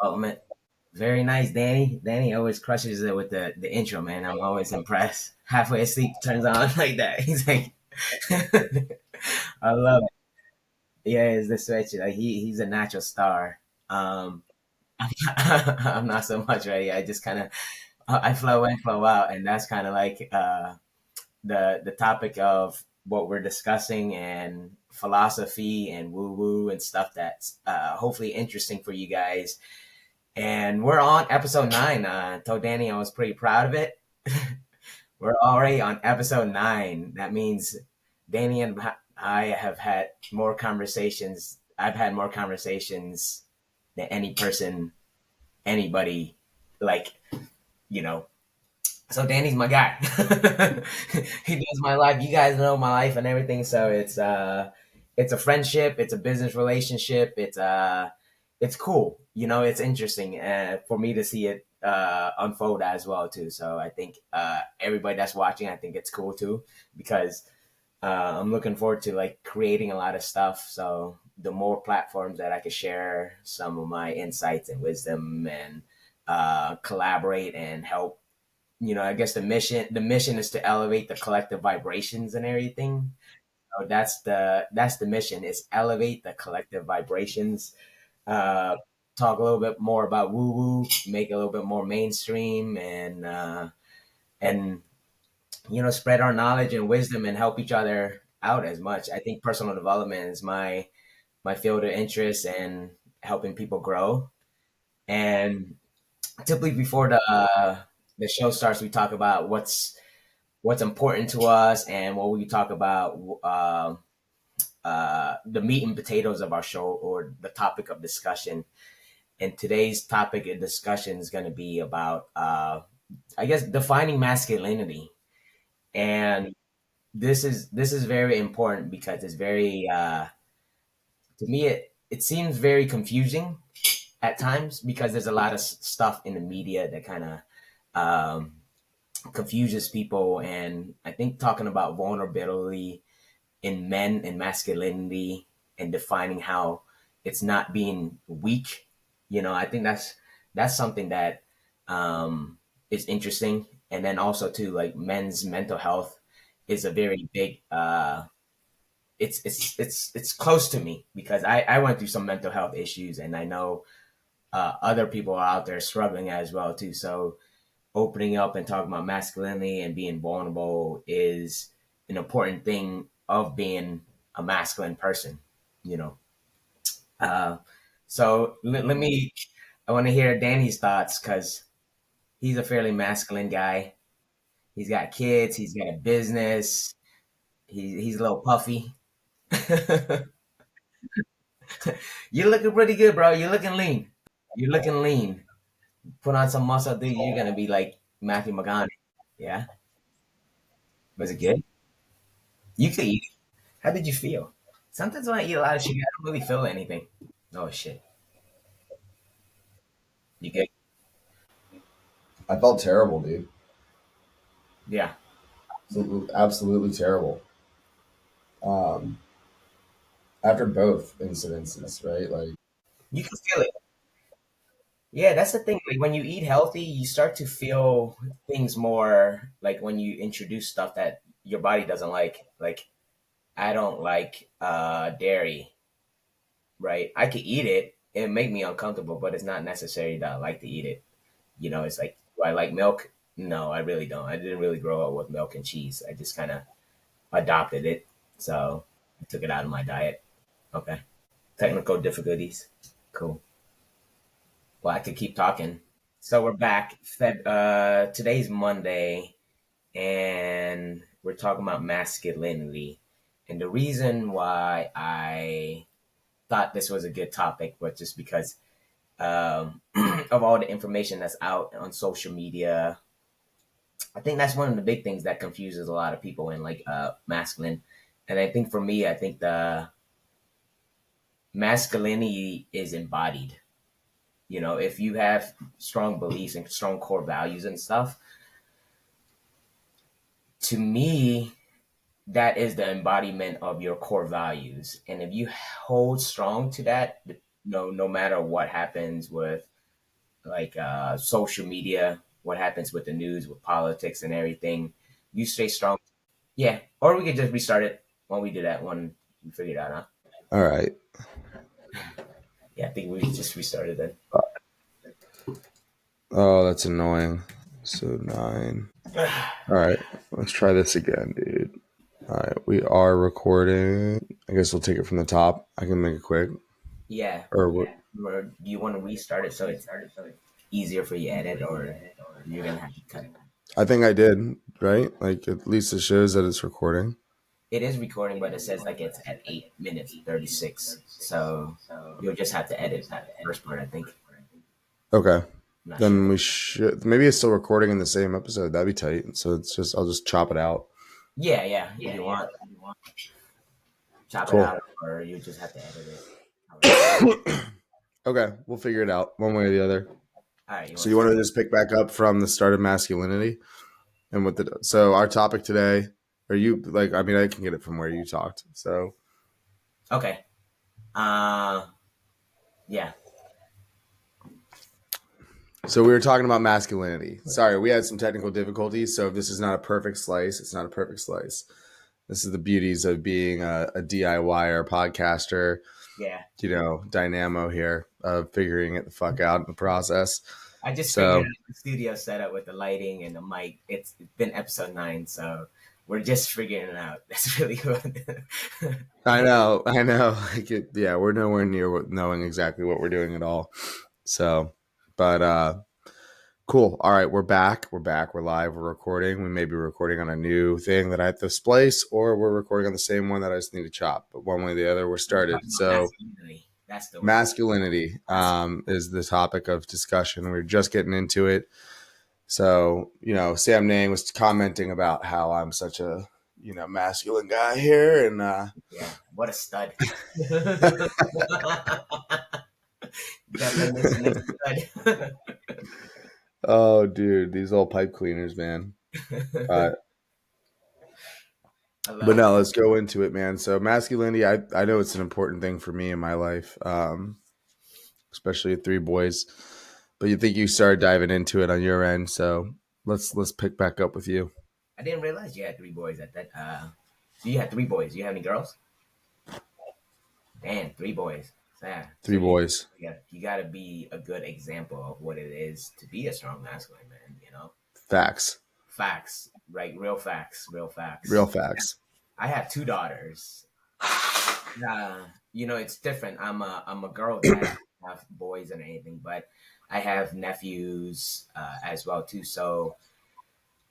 development. Very nice, Danny. Danny always crushes it with the intro, man. I'm always impressed. Halfway asleep turns on like that. He's like, I love it. Yeah, it's the switch. Like he's a natural star. Um, I'm not so much ready. I just kind of I flow in, flow out, and that's kind of like the topic of what we're discussing and philosophy and woo woo and stuff that's hopefully interesting for you guys. And we're on episode 9. Told Danny I was pretty proud of it. We're already on episode 9. That means Danny and I have had more conversations. I've had more conversations than any person, anybody, like, you know. So Danny's my guy. He does my life. You guys know my life and everything. So it's a friendship. It's a business relationship. It's cool. It's interesting for me to see it unfold as well too. So I think everybody that's watching, I think it's cool too because I'm looking forward to like creating a lot of stuff. So the more platforms that I could share some of my insights and wisdom and collaborate and help. I guess the mission is to elevate the collective vibrations and everything. So that's the mission is elevate the collective vibrations. Uh, Talk a little bit more about woo woo, make it a little bit more mainstream, and spread our knowledge and wisdom and help each other out as much. I think personal development is my field of interest and helping people grow. And typically before the show starts, we talk about what's important to us and what we talk about the meat and potatoes of our show or the topic of discussion. And today's topic of discussion is going to be about, I guess, defining masculinity. And this is very important because it's very to me it seems very confusing at times because there's a lot of stuff in the media that kind of um, confuses people. And I think talking about vulnerability in men and masculinity and defining how it's not being weak, I think that's something that is interesting. And then also too, like men's mental health is a very big. It's close to me because I went through some mental health issues, and I know other people are out there struggling as well too. So opening up and talking about masculinity and being vulnerable is an important thing of being a masculine person, you know. Uh, so let me, I want to hear Danny's thoughts because he's a fairly masculine guy. He's got kids, he's got a business, he's a little puffy. You're looking pretty good, bro. You're looking lean. You're looking lean. Put on some muscle, dude. You're gonna be like Matthew McConaughey. Yeah, was it good? You could eat. How did you feel? Sometimes when I eat a lot of sugar, I don't really feel anything. Oh shit. You good? I felt terrible, dude. Yeah. Absolutely, absolutely terrible. Um, After both incidences, right? Like, You can feel it. Yeah, that's the thing. Like when you eat healthy, you start to feel things more like when you introduce stuff that your body doesn't like. Like I don't like dairy, right? I could eat it. It make me uncomfortable, but it's not necessary that I like to eat it. It's like, do I like milk? No, I really don't. I didn't really grow up with milk and cheese. I just kind of adopted it. So I took it out of my diet. Okay. Technical difficulties. Cool. Well, I could keep talking. So we're back. Today's Monday, and we're talking about masculinity. And the reason why I thought this was a good topic was just because of all the information that's out on social media. I think that's one of the big things that confuses a lot of people in like masculine. And I think for me, I think the masculinity is embodied. If you have strong beliefs and strong core values and stuff, to me, that is the embodiment of your core values. And if you hold strong to that, no matter what happens with like social media, what happens with the news, with politics and everything. You stay strong. Yeah, or we could just restart it when we do that when we figure it out, huh? All right. Yeah, I think we just restarted then. Oh, that's annoying. So 9. All right. Let's try this again, dude. All right. We are recording. I guess we'll take it from the top. I can make it quick. Yeah. Or what? Or do you want to restart it so it's easier for you to edit, or you're gonna have to cut it? I think I did, right? Like at least it shows that it's recording. It is recording, but it says like it's at 8 minutes 36. So you'll just have to edit that first part, I think. Okay. I'm not sure. Then we should maybe it's still recording in the same episode. That'd be tight. So it's just I'll just chop it out. Yeah, yeah. If you want, chop it Cool. out, or you just have to edit it. However you want. Okay, we'll figure it out one way or the other. All right, you So want to you want start? to just pick back up from the start of masculinity and what the so our topic today, are you like I mean I can get it from where you talked. So Okay. Uh, yeah. so we were talking about masculinity. Sorry, we had some technical difficulties. So if this is not a perfect slice, it's not a perfect slice. This is the beauties of being a DIYer, podcaster, Yeah. dynamo here of figuring it the fuck out in the process. I just figured So out the studio setup with the lighting and the mic. It's been episode 9, so we're just figuring it out. That's really good. I know. Yeah, we're nowhere near knowing exactly what we're doing at all. So, but cool. All right, we're back. We're back. We're live. We're recording. We may be recording on a new thing that I have to splice, or we're recording on the same one that I just need to chop. But one way or the other, we're We're started. talking about So masculinity. That's the word. masculinity Mas- is the topic of discussion. We're just getting into it. So, Sam Nang was commenting about how I'm such a, masculine guy here. And yeah, what a stud. Definition of stud. oh, dude, these old pipe cleaners, man. Uh, I but love it. no, let's go into it, man. So masculinity, I know it's an important thing for me in my life, especially with 3 boys. But you think you started diving into it on your end, so let's pick back up with you. I didn't realize you had 3 boys at that. So you had 3 boys. Do you have any girls? Damn, 3 boys. Yeah. So Three you, boys, you got to be a good example of what it is to be a strong masculine man. facts, Facts, right? Real facts, real real facts. facts. I have 2 daughters. It's different. I'm a girl dad. I don't have boys and anything, but I have nephews as well too. So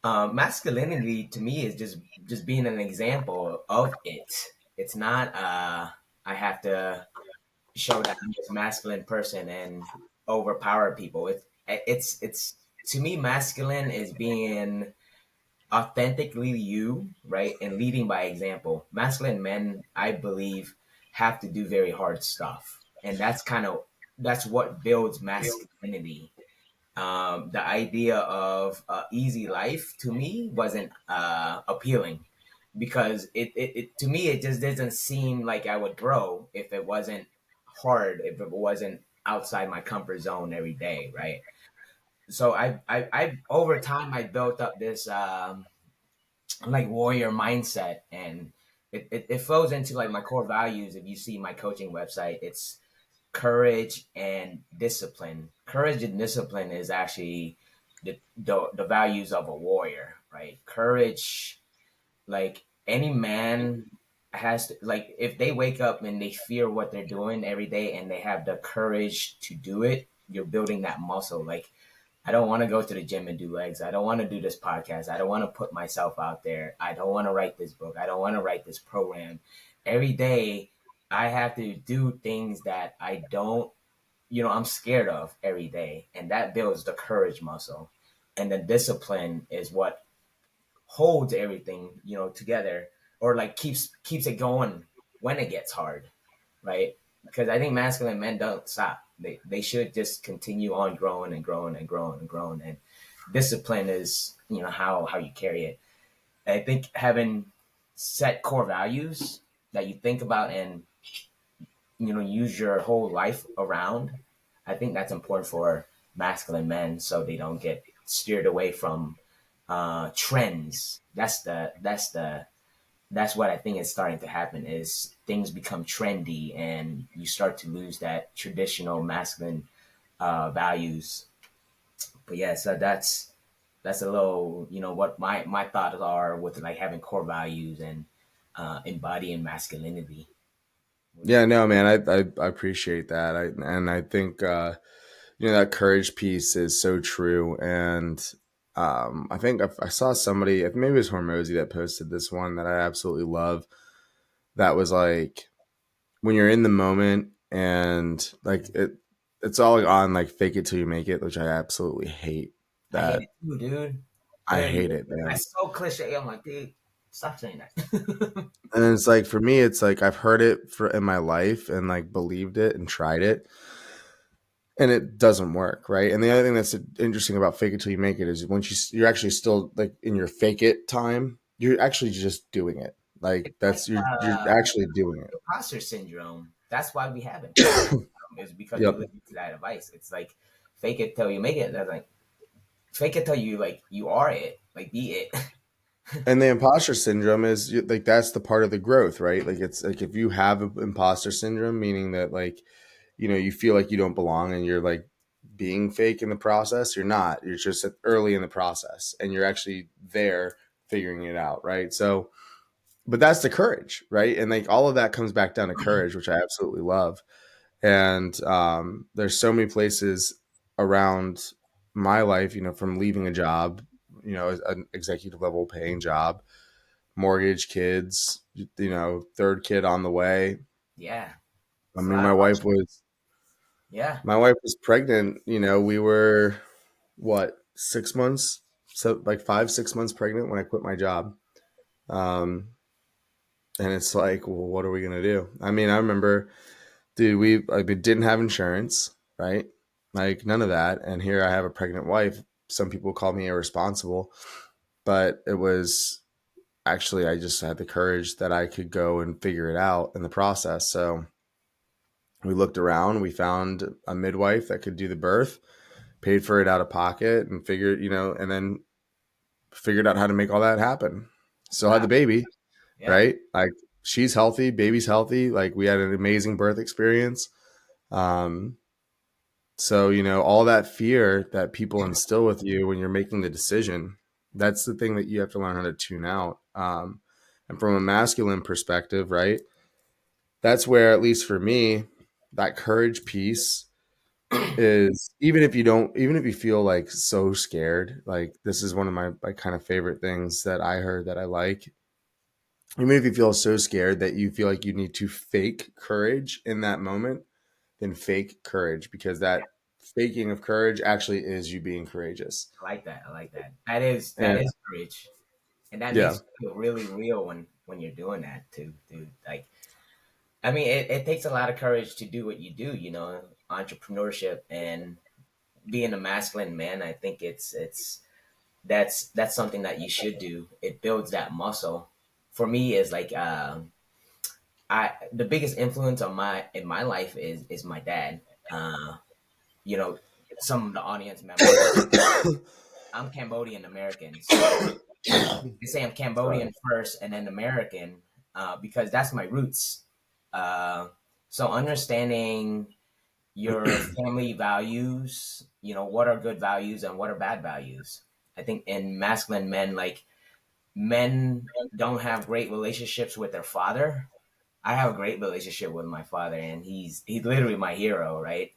masculinity to me is just being an example of it. It's not I have to show that I'm this masculine person and overpower people. It's to me masculine is being authentically you, right? And leading by example. Masculine men, I believe, have to do very hard stuff. And that's what builds masculinity. The idea of easy life to me wasn't appealing because it to me it just doesn't seem like I would grow if it wasn't hard, if it wasn't outside my comfort zone every day, right? So I over time I built up this like warrior mindset, and it flows into like my core values. If you see my coaching website, it's courage and discipline. Courage and discipline is actually the values of a warrior, right? Courage, like any man has to, like if they wake up and they fear what they're doing every day and they have the courage to do it, you're building that muscle. Like I don't want to go to the gym and do legs. I don't want to do this podcast. I don't want to put myself out there. I don't want to write this book. I don't want to write this program. Every day, I have to do things that I don't, I'm scared of every day. And that builds the courage muscle. And the discipline is what holds everything, together or like keeps it going when it gets hard, right? Because I think masculine men don't stop. They should just continue on growing and growing and growing and growing. And discipline is how you carry it. And I think having set core values that you think about and use your whole life around. I think that's important for masculine men so they don't get steered away from trends. That's what I think is starting to happen is things become trendy and you start to lose that traditional masculine values. But yeah, so that's a little, what my thoughts are with like having core values and embodying masculinity. What do Yeah, you? no, man, I appreciate that. I think that courage piece is so true. And I think I saw somebody, I think maybe it was Hormozy that posted this one that I absolutely love. That was like when you're in the moment and like it's all on like fake it till you make it, which I absolutely hate. I hate That it too, dude. I hate it, man. That's so cliche. I'm like, dude, stop saying that. And it's like for me, it's like I've heard it for in my life and like believed it and tried it, and it doesn't work, right? And the other thing that's interesting about fake it till you make it is once you're actually still like in your fake it time, you're actually just doing it. Like It's like that's you're actually doing it. imposter syndrome. That's why we have imposter syndrome. Is because we Yep. live to that advice. It's like fake it till you make it. That's like fake it till you like you are it. Like be it. And the imposter syndrome is like that's the part of the growth, right? Like it's like if you have imposter syndrome, meaning that like you feel like you don't belong and you're like being fake in the process, you're not. You're just early in the process and you're actually there figuring it out, right? So, but that's the courage, right? And like all of that comes back down to courage, which I absolutely love. And there's so many places around my life, from leaving a job, an executive level paying job, mortgage, kids, third kid on the way. Yeah, I it's a mean, lot of hardship. Yeah, my wife was pregnant. We were what 6 months, so like 5, 6 months pregnant when I quit my job. Um, and it's like, well, what are we gonna do? I mean, I remember, dude, we didn't have insurance, right? Like none of that. And here I have a pregnant wife. Some people call me irresponsible, but it was actually I just had the courage that I could go and figure it out in the process. So we looked around, we found a midwife that could do the birth, paid for it out of pocket, and and then figured out how to make all that happen. Still had wow. the baby, Yeah, right? Like she's healthy, baby's healthy. Like we had an amazing birth experience. Um, so all that fear that people instill with you when you're making the decision, that's the thing that you have to learn how to tune out. And from a masculine perspective, right? That's where, at least for me, that courage piece is even if you feel like so scared, like this is one of my like kind of favorite things that I heard that I like. Even if you feel so scared that you feel like you need to fake courage in that moment, then fake courage because that faking of courage actually is you being courageous. I like that. I like that. That is And courage, and that yeah, makes you feel really real when you're doing that too, dude. Like, I mean, it takes a lot of courage to do what you do. Entrepreneurship and being a masculine man. I think that's something that you should do. It builds that muscle. For me, is like I the biggest influence on my in my life is my dad. You know, some of the audience members. I'm Cambodian American, so they say I'm sorry. Cambodian first and then American because that's my roots. Uh, so understanding your family values, what are good values and what are bad values. I think in masculine men, like men don't have great relationships with their father. I have a great relationship with my father, and he's literally my hero, right?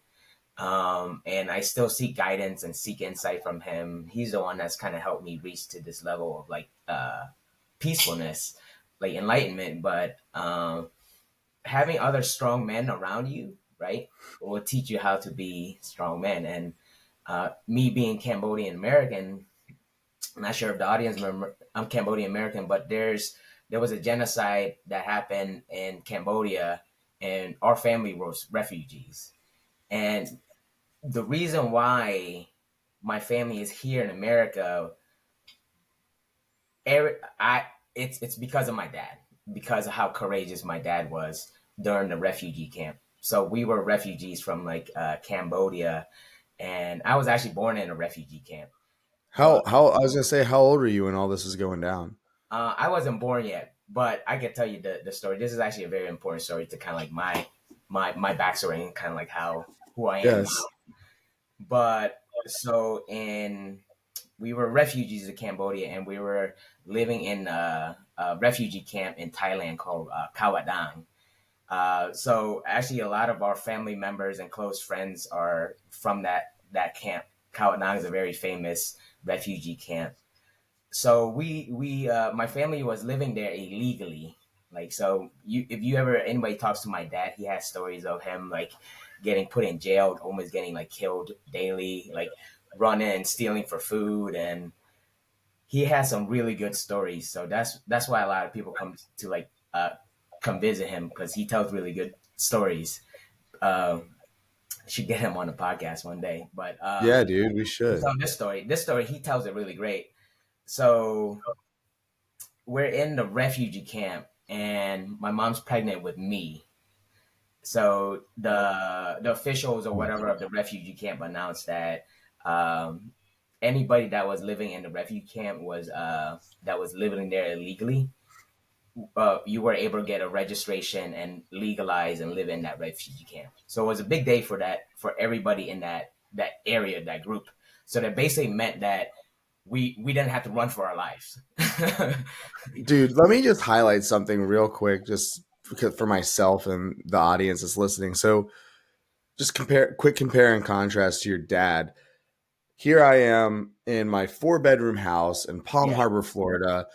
And I still seek guidance and seek insight from him. He's the one that's kind of helped me reach to this level of like peacefulness, like enlightenment. But having other strong men around you, right, will teach you how to be strong men. And me being Cambodian American, I'm not sure if the audience remember, I'm Cambodian American, but there was a genocide that happened in Cambodia, and our family was refugees. And the reason why my family is here in America, I it's because of my dad, because of how courageous my dad was during the refugee camp. So we were refugees from like Cambodia, and I was actually born in a refugee camp. But How I was gonna say, how old were you when all this was going down? I wasn't born yet, but I can tell you the story. This is actually a very important story to kind of like my backstory and kind of like how who I am Yes. now. But so in we were refugees in Cambodia, and we were living in a refugee camp in Thailand called Kawadang. So actually, a lot of our family members and close friends are from that camp. Kawadang is a very famous refugee camp. So we my family was living there illegally. Like, so you if you ever anybody talks to my dad, he has stories of him like getting put in jail, almost getting like killed daily, like running, stealing for food, and he has some really good stories. So that's why a lot of people come to like come visit him, because he tells really good stories. Should get him on the podcast one day. But Yeah, dude, we so should. this story he tells it really great. So we're in the refugee camp, and my mom's pregnant with me. So the officials or whatever of the refugee camp announced that um, anybody that was living in the refugee camp was that was living there illegally, you were able to get a registration and legalize and live in that refugee camp. So it was a big day for that, for everybody in that area, that group. So that basically meant that we didn't have to run for our lives. Dude, let me just highlight something real quick, just because for myself and the audience that's listening. So, just compare and contrast to your dad. Here I am in my 4 bedroom house in Palm Yeah, Harbor, Florida,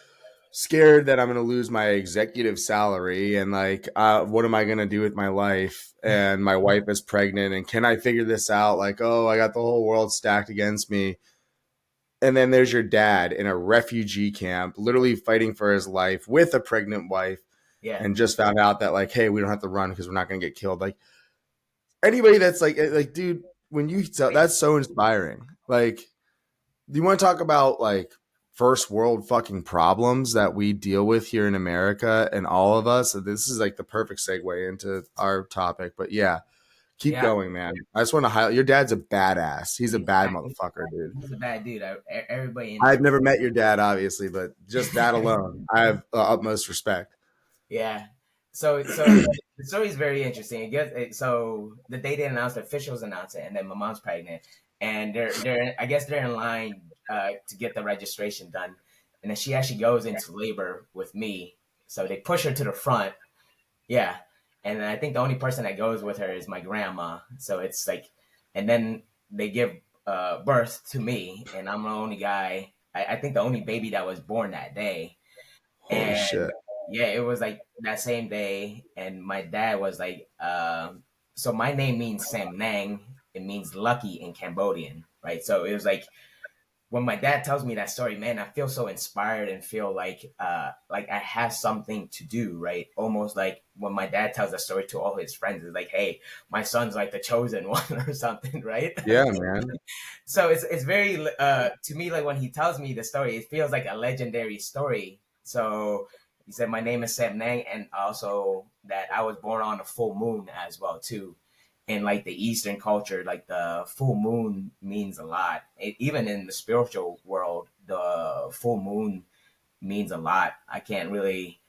scared that I'm going to lose my executive salary and like, what am I going to do with my life? And my wife is pregnant, and can I figure this out? Like, oh, I got the whole world stacked against me. And then there's your dad in a refugee camp, literally fighting for his life with a pregnant wife, yeah, and just found out that like, hey, we don't have to run because we're not going to get killed. Like anybody that's like, dude, when you tell, that's so inspiring. Like, do you want to talk about like first world fucking problems that we deal with here in America and all of us? So this is like the perfect segue into our topic. But yeah, keep yeah. going, man. I just want to highlight your dad's a badass. He's a He's a bad bad, motherfucker, dude. he's a bad dude. Everybody in I've never met your dad, obviously, but just that alone, I have utmost respect. yeah. So the story is very interesting. So the day they announced, the officials announced it, and then my mom's pregnant, and they're I guess they're in line to get the registration done, and then she actually goes into labor with me. So they push her to the front, yeah, and I think the only person that goes with her is my grandma. So it's like, and then they give birth to me, and I'm the only guy. I think the only baby that was born that day. Holy And shit. yeah, it was like that same day, and my dad was like, so my name means Sam Nang. It means lucky in Cambodian, right? So it was like, when my dad tells me that story, man, I feel so inspired and feel like I have something to do, right? Almost like when my dad tells that story to all his friends, it's like, hey, my son's like the chosen one or something, right? Yeah, man. So it's very to me, like when he tells me the story, it feels like a legendary story. So he said my name is Sam Nang, and also that I was born on a full moon as well too. In like the Eastern culture, like the full moon means a lot. Even in the spiritual world, the full moon means a lot. I can't really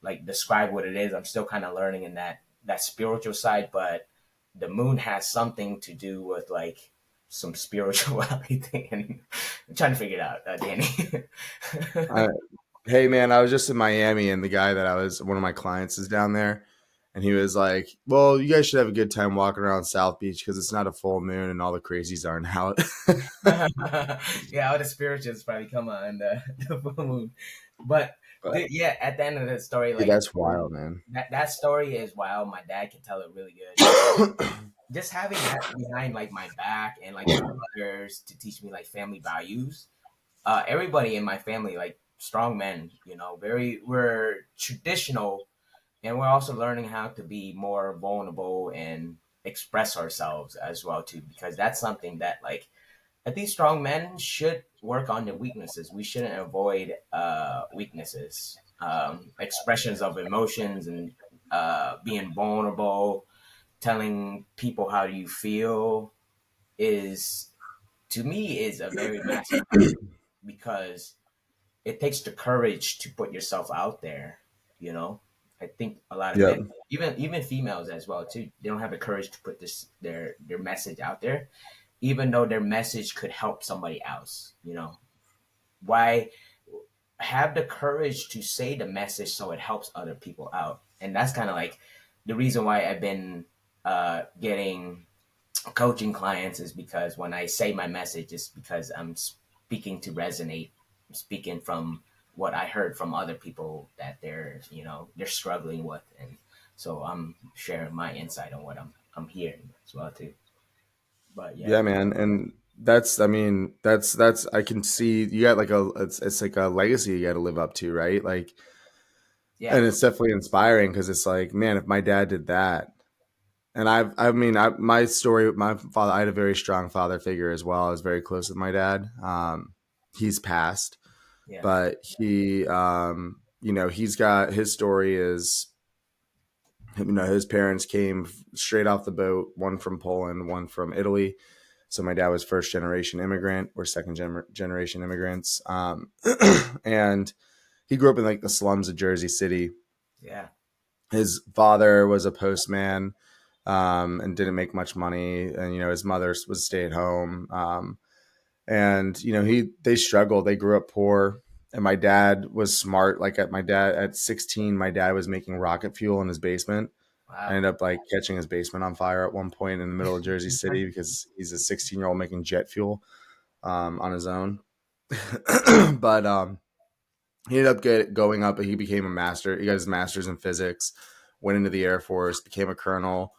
like describe what it is. I'm still kind of learning in that spiritual side, but the moon has something to do with like some spirituality, and I'm trying to figure it out, Danny. I, hey, man, I was just in Miami, and the guy that I was, one of my clients is down there. And he was like, well, you guys should have a good time walking around South Beach because it's not a full moon and all the crazies aren't out. Yeah, all the spirituals probably come on the full moon, but But yeah, at the end of the story, dude, like that's wild, man. that story is wild. My dad can tell it really good. Just having that behind like my back, and like my brothers to teach me like family values. Everybody in my family, like strong men, we're traditional, and we're also learning how to be more vulnerable and express ourselves as well too, because that's something that like I think strong men should work on their weaknesses. We shouldn't avoid weaknesses, expressions of emotions, and being vulnerable, telling people how you feel is, to me, is a very masculine, because it takes the courage to put yourself out there. You know, I think a lot of Yep. men, even females as well too, they don't have the courage to put their message out there, even though their message could help somebody else. You know, why have the courage to say the message so it helps other people out? And that's kind of like the reason why I've been getting coaching clients, is because when I say my message, it's because I'm speaking to resonate. I'm speaking from what I heard from other people that they're struggling with, and so I'm sharing my insight on what I'm hearing as well too. But yeah, Yeah, man. And that's, I mean, that's, I can see you got like it's like a legacy you got to live up to, right? Like, yeah, and it's definitely inspiring because it's like, man, if my dad did that, and my story, my father, I had a very strong father figure as well. I was very close with my dad. He's passed, yeah, but he's got his story is, his parents came straight off the boat, one from Poland, one from Italy. So my dad was first generation immigrant. We're second generation immigrants. And he grew up in like the slums of Jersey City. yeah. His father was a postman, and didn't make much money. And, his mother was stay at home. And, they struggled. They grew up poor. And my dad was smart. Like at 16, my dad was making rocket fuel in his basement. I Wow. ended up like catching his basement on fire at one point in the middle of Jersey City because he's a 16-year-old making jet fuel, on his own. But he ended up going up. He became a master. He got his master's in physics, went into the Air Force, became a colonel,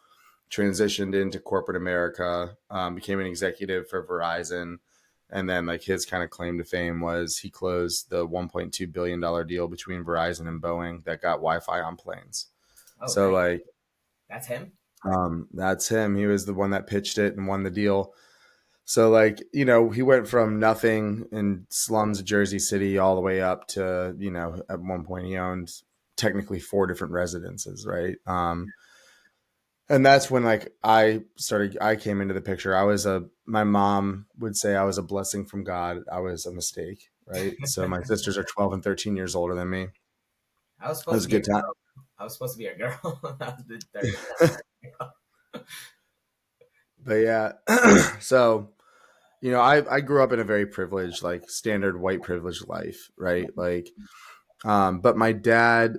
transitioned into corporate America, became an executive for Verizon. And then like his kind of claim to fame was he closed the $1.2 billion deal between Verizon and Boeing that got Wi-Fi on planes. Oh, So nice. like, That's him. that's him. He was the one that pitched it and won the deal. So like, he went from nothing in slums of Jersey City all the way up to, at one point he owned technically four different residences, right? And that's when like I came into the picture. My mom would say I was a blessing from God. I was a mistake, right? So my sisters are 12 and 13 years older than me. It I was supposed was to a be a good time. girl. I was supposed to be a girl. I was the third. But yeah, so I grew up in a very privileged, like standard white privileged life, right? Like, but my dad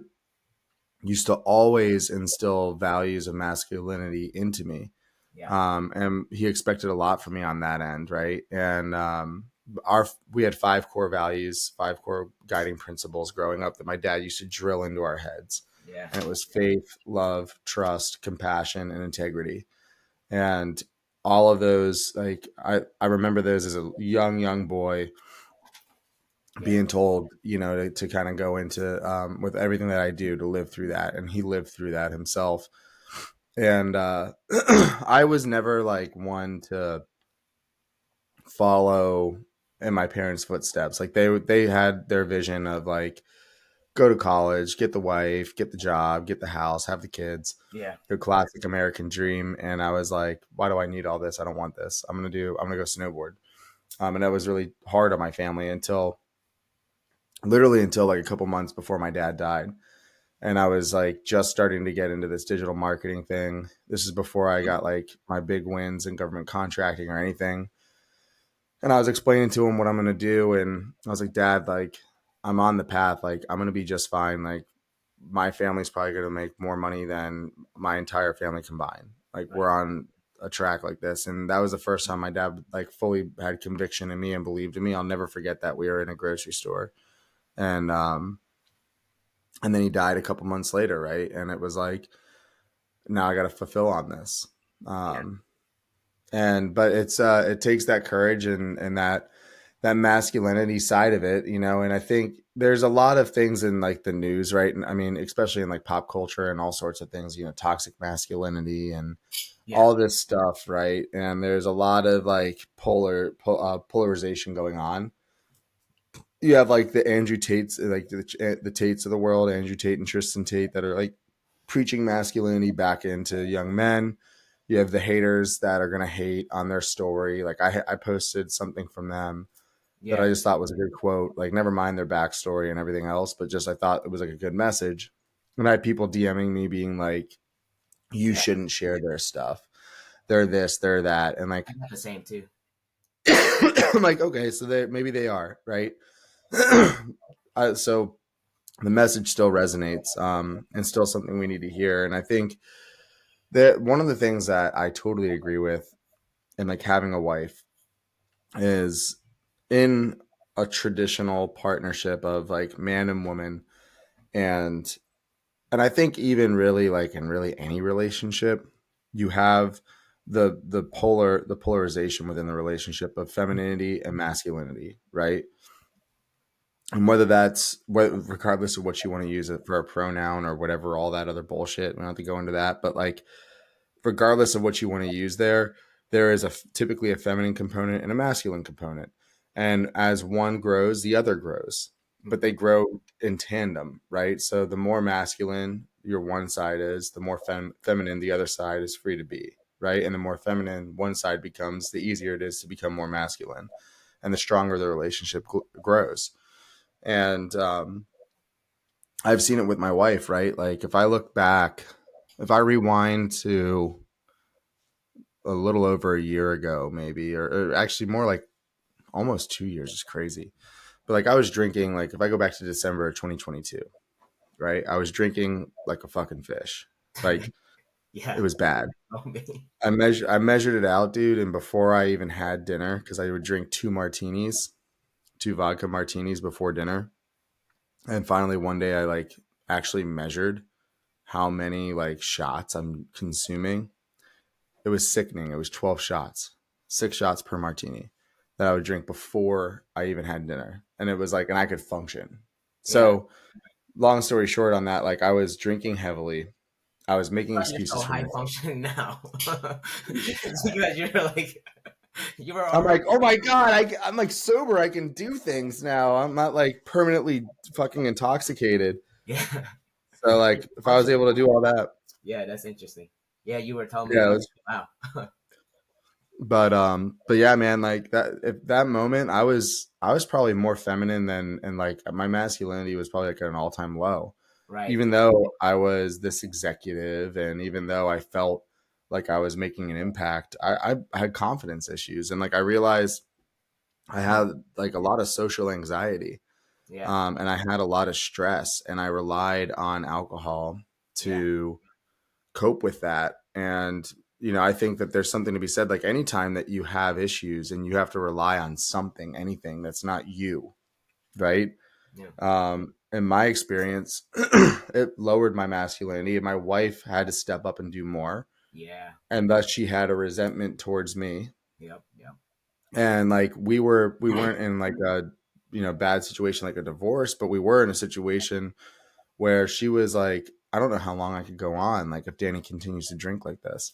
used to always instill values of masculinity into me. Yeah, And he expected a lot from me on that end, right? And we had five core values, five core guiding principles growing up that my dad used to drill into our heads. yeah, And it was faith, love, trust, compassion, and integrity. And all of those, like I remember those as a young boy yeah, being told, to kind of go into, with everything that I do, to live through that. And he lived through that himself. And I was never like one to follow in my parents' footsteps. Like they had their vision of like go to college, get the wife, get the job, get the house, have the kids, yeah. the classic American dream. And I was like, why do I need all this? I don't want this. I'm gonna go snowboard. And that was really hard on my family until literally until like a couple months before my dad died. And I was like just starting to get into this digital marketing thing. This is before I got like my big wins in government contracting or anything. And I was explaining to him what I'm going to do. And I was like, Dad, like, I'm on the path. Like, I'm going to be just fine. Like, my family's probably going to make more money than my entire family combined. Like, we're Right. on a track like this. And that was the first time my dad, like, fully had conviction in me and believed in me. I'll never forget that. We were in a grocery store. And, and then he died a couple months later. Right. And it was like, now I got to fulfill on this. Yeah, Um, but it takes that courage and that masculinity side of it, and I think there's a lot of things in like the news, right? And I mean, especially in like pop culture and all sorts of things, toxic masculinity and yeah, all this stuff, right? And there's a lot of like polarization going on. You have like the Andrew Tates, like the Tates of the world, Andrew Tate and Tristan Tate, that are like preaching masculinity back into young men. You have the haters that are going to hate on their story. Like I posted something from them that I Yeah, just thought was a good quote. Like, never mind their backstory and everything else, but just I thought it was like a good message. And I had people DMing me being like, "You yeah. shouldn't share their stuff. They're this, they're that," and I like, got the same too. I'm like, okay, so they maybe they are right. So the message still resonates, and still something we need to hear. And I think that one of the things that I totally agree with in like having a wife is in a traditional partnership of like man and woman, and I think even really like in really any relationship, you have the polarization within the relationship of femininity and masculinity, right? And whether that's regardless of what you want to use it for a pronoun or whatever, all that other bullshit, we don't have to go into that, but like regardless of what you want to use there, there is typically a feminine component and a masculine component. And as one grows, the other grows, but they Hmm. grow in tandem, right? So the more masculine your one side is, the more feminine the other side is free to be, right? And the more feminine one side becomes, the easier it is to become more masculine, and the stronger the relationship grows. And I've seen it with my wife, right? Like if I look back, if I rewind to a little over a year ago, maybe, or actually more like almost 2 years is crazy. But like I was drinking, like if I go back to December of 2022, right? I was drinking like a fucking fish. Like it Yeah. was bad. Oh, me. I measured it out, dude, and before I even had dinner, because I would drink two vodka martinis before dinner. And finally one day I like actually measured how many like shots I'm consuming. It was sickening. It was 12 shots, 6 shots per martini that I would drink before I even had dinner. And it was like, and I could function. Yeah. So, long story short on that, like I was drinking heavily. I was making You're so excuses for high myself. functioning now. Because you're like you were I'm already like, oh my God, I'm like sober. I can do things now. I'm not like permanently fucking intoxicated. yeah. So, You're like, if I was functioning. able to do all that, Yeah, that's interesting. Yeah, you were telling me yeah, I it was was. wow. But yeah, man, like that at that moment I was probably more feminine than, and like my masculinity was probably like at an all-time low. Right. Even though I was this executive, and even though I felt like I was making an impact, I had confidence issues, and like I realized I had like a lot of social anxiety, Yeah. and I had a lot of stress, and I relied on alcohol Yeah. to cope with that. And I think that there's something to be said, like anytime that you have issues and you have to rely on something, anything that's not you, right? Yeah. In my experience, it lowered my masculinity, and my wife had to step up and do more, Yeah. and thus she had a resentment towards me. Yep. Yep. And like we weren't in like a bad situation like a divorce, but we were in a situation where she was like, I don't know how long I could go on, like if Danny continues to drink like this.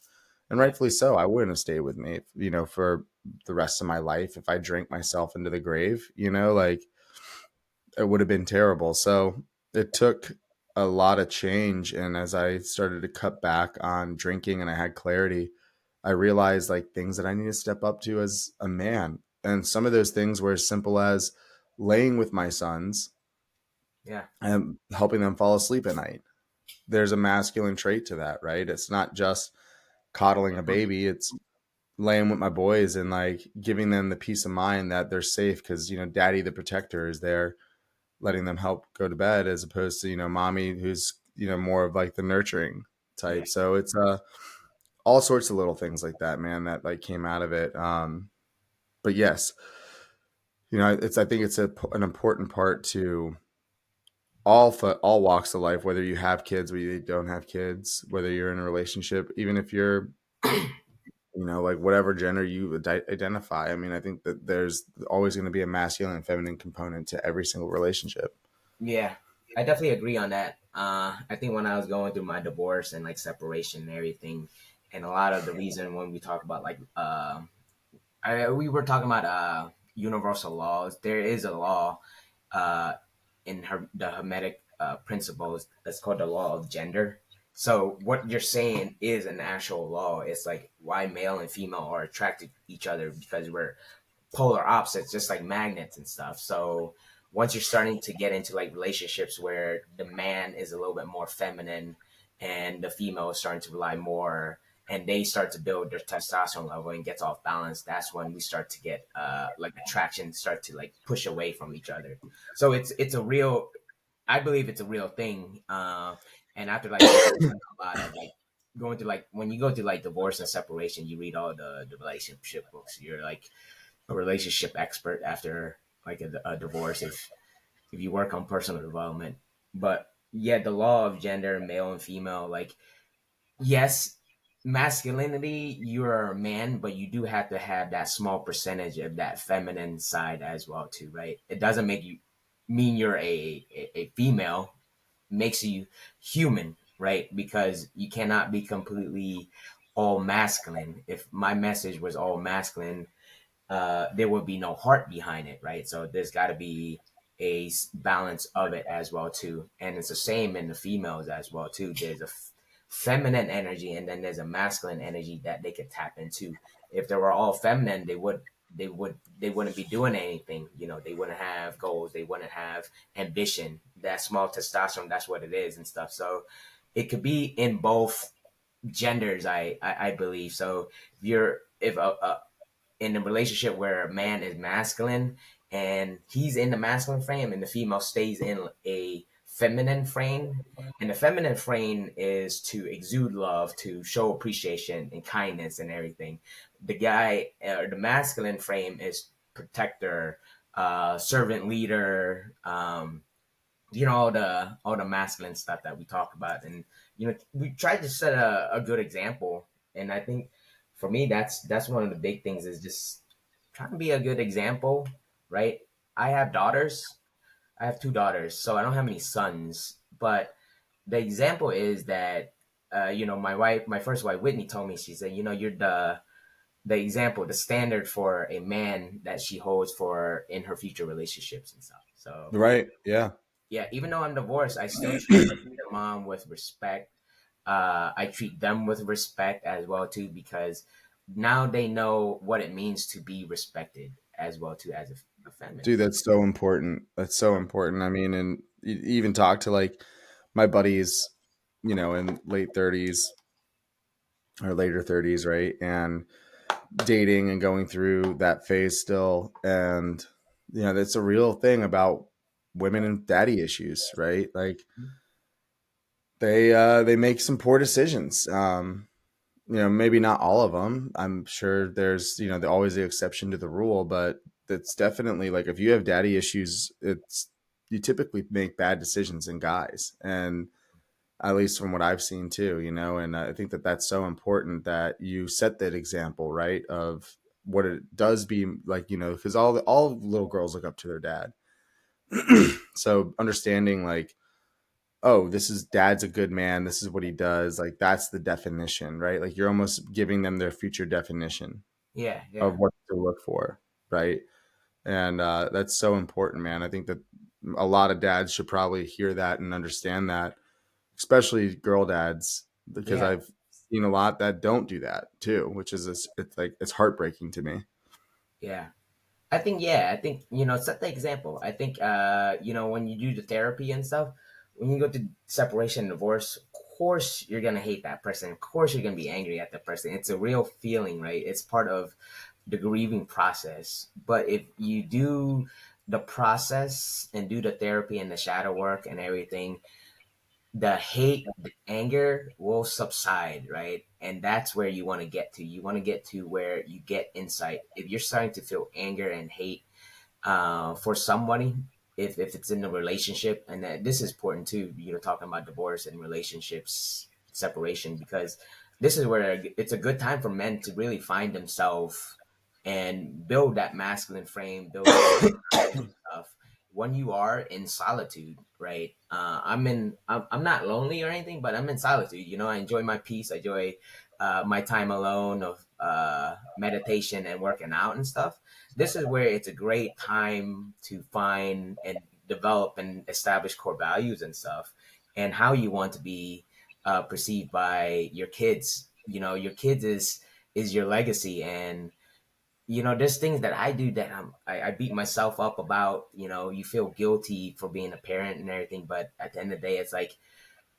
And Yeah. rightfully so, I wouldn't have stayed with me, for the rest of my life if I drank myself into the grave, like it would have been terrible. So it took a lot of change. And as I started to cut back on drinking and I had clarity, I realized like things that I need to step up to as a man. And some of those things were as simple as laying with my sons Yeah. and helping them fall asleep at night. There's a masculine trait to that, right? It's not just coddling a baby, it's laying with my boys and like giving them the peace of mind that they're safe because, daddy, the protector, is there letting them help go to bed, as opposed to, mommy, who's, more of like the nurturing Yeah. type. So it's all sorts of little things like that, man, that like came out of it. But yes, I think it's an important part to all walks of life, whether you have kids, whether you don't have kids, whether you're in a relationship, even if you're, like whatever gender you identify. I mean, I think that there's always going to be a masculine and feminine component to every single relationship. Yeah. I definitely agree on that. I think when I was going through my divorce and like separation and everything, and a lot of the reason when we talk about like we were talking about universal laws. There is a law uh, in the Hermetic principles that's called the law of gender. So what you're saying is an actual law. It's like why male and female are attracted to each other because we're polar opposites, just like magnets and stuff. So once you're starting to get into like relationships where the man is a little bit more feminine and the female is starting to rely more, and they start to build their testosterone level and gets off balance, that's when we start to get like attraction, start to like push away from each other. So it's a real, I believe it's a real thing. And after like researching a lot of like going through like when you go through like divorce and separation, you read all the relationship books. You're like a relationship expert after like a divorce if you work on personal development. But yeah, the law of gender, male and female, like yes, masculinity, you're a man, but you do have to have that small percentage of that feminine side as well too, right? It doesn't make you mean you're a female, makes you human, right? Because you cannot be completely all masculine. If my message was all masculine, there would be no heart behind it, right? So there's got to be a balance of it as well too, and it's the same in the females as well too. There's a feminine energy, and then there's a masculine energy that they could tap into. If they were all feminine, they wouldn't be doing anything. You know, they wouldn't have goals, they wouldn't have ambition. That small testosterone, that's what it is and stuff. So it could be in both genders, I believe. So if you're if a in a relationship where a man is masculine and he's in the masculine frame and the female stays in a feminine frame, and the feminine frame is to exude love, to show appreciation and kindness and everything. The guy or the masculine frame is protector, servant leader, you know, all the masculine stuff that we talk about. And you know, we tried to set a good example. And I think for me that's one of the big things is just trying to be a good example, right? I have daughters. I have two daughters, so I don't have any sons. But the example is that you know, my wife, my first wife Whitney, told me, she said, you know, you're the example, the standard for a man that she holds for in her future relationships and stuff. So Right. Yeah. yeah, even though I'm divorced, I still treat their mom with respect. I treat them with respect as well too, because now they know what it means to be respected as well too as a feminine. Dude, that's so important. That's so important. I mean, and you even talk to like my buddies, you know, in late 30s or later 30s, right? And dating and going through that phase still. And, you know, that's a real thing about women and daddy issues, right? Like they make some poor decisions. You know, maybe not all of them. I'm sure there's, you know, always the exception to the rule, but that's definitely like if you have daddy issues, it's you typically make bad decisions in guys, and at least from what I've seen too, you know. And I think that that's so important that you set that example, right, of what it does be like, you know, because all little girls look up to their dad. So understanding like, oh, this is dad's a good man, this is what he does, like that's the definition, right? Like you're almost giving them their future definition Yeah, of yeah, what to look for, right? And that's so important, man. I think that a lot of dads should probably hear that and understand that, especially girl dads, because yeah, I've seen a lot that don't do that too, which is it's like it's heartbreaking to me. yeah. I think, you know, set the example. I think, you know, when you do the therapy and stuff, when you go to separation and divorce, of course you're going to hate that person. Of course you're going to be angry at that person. It's a real feeling, right? It's part of the grieving process. But if you do the process and do the therapy and the shadow work and everything, the hate, the anger will subside, right? And that's where you want to get to. You want to get to where you get insight. If you're starting to feel anger and hate for somebody, if it's in a relationship, and that this is important too, you know, talking about divorce and relationships, separation, because this is where it's a good time for men to really find themselves and build that masculine frame, build that stuff when you are in solitude, right? I'm not lonely or anything, but I'm in solitude. You know, I enjoy my peace. I enjoy my time alone of meditation and working out and stuff. This is where it's a great time to find and develop and establish core values and stuff, and how you want to be. perceived by your kids. Your kids is your legacy. And there's things that I do that I beat myself up about. You feel guilty for being a parent and everything, but at the end of the day, it's like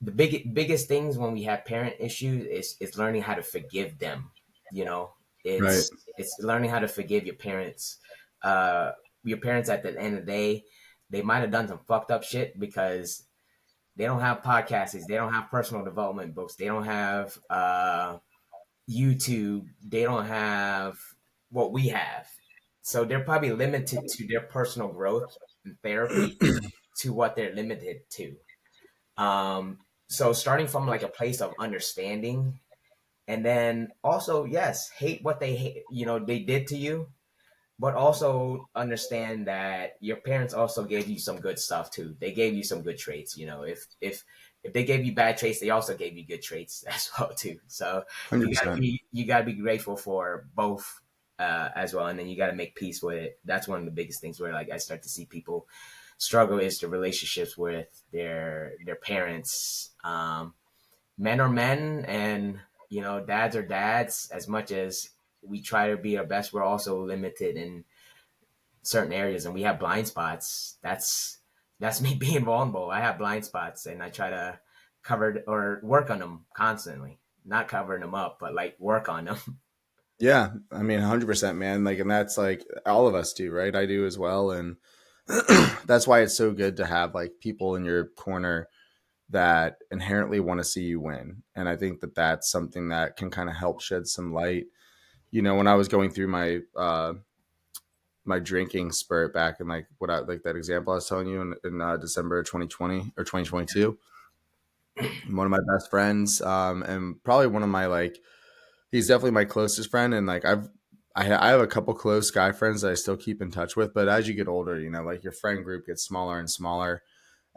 the biggest things when we have parent issues is learning how to forgive them. You know, Right. it's learning how to forgive your parents. Uh, your parents at the end of the day, they might have done some fucked up shit because they don't have podcasts, they don't have personal development books, they don't have YouTube, they don't have what we have. So they're probably limited to their personal growth and therapy to what they're limited to. So starting from like a place of understanding, and then also, yes, hate what they hate, they did to you, but also understand that your parents also gave you some good stuff too. They gave you some good traits. If they gave you bad traits, they also gave you good traits as well too. So you gotta 100%. be you gotta be grateful for both as well, and then you gotta make peace with it. That's one of the biggest things where like I start to see people struggle is the relationships with their parents. Men are men, and dads are dads. As much as we try to be our best, we're also limited in certain areas, and we have blind spots. That's me being vulnerable. I have blind spots, and I try to cover or work on them constantly. Not covering them up, but like work on them. Yeah, I mean, 100%, man. Like, and that's like all of us do, right? I do as well, and that's why it's so good to have like people in your corner that inherently want to see you win. And I think that that's something that can kind of help shed some light. When I was going through my drinking spurt back in like what I like that example I was telling you in December 2020 or 2022, one of my best friends, and probably one of my like he's definitely my closest friend, and like I have a couple close guy friends that I still keep in touch with, but as you get older, like your friend group gets smaller and smaller,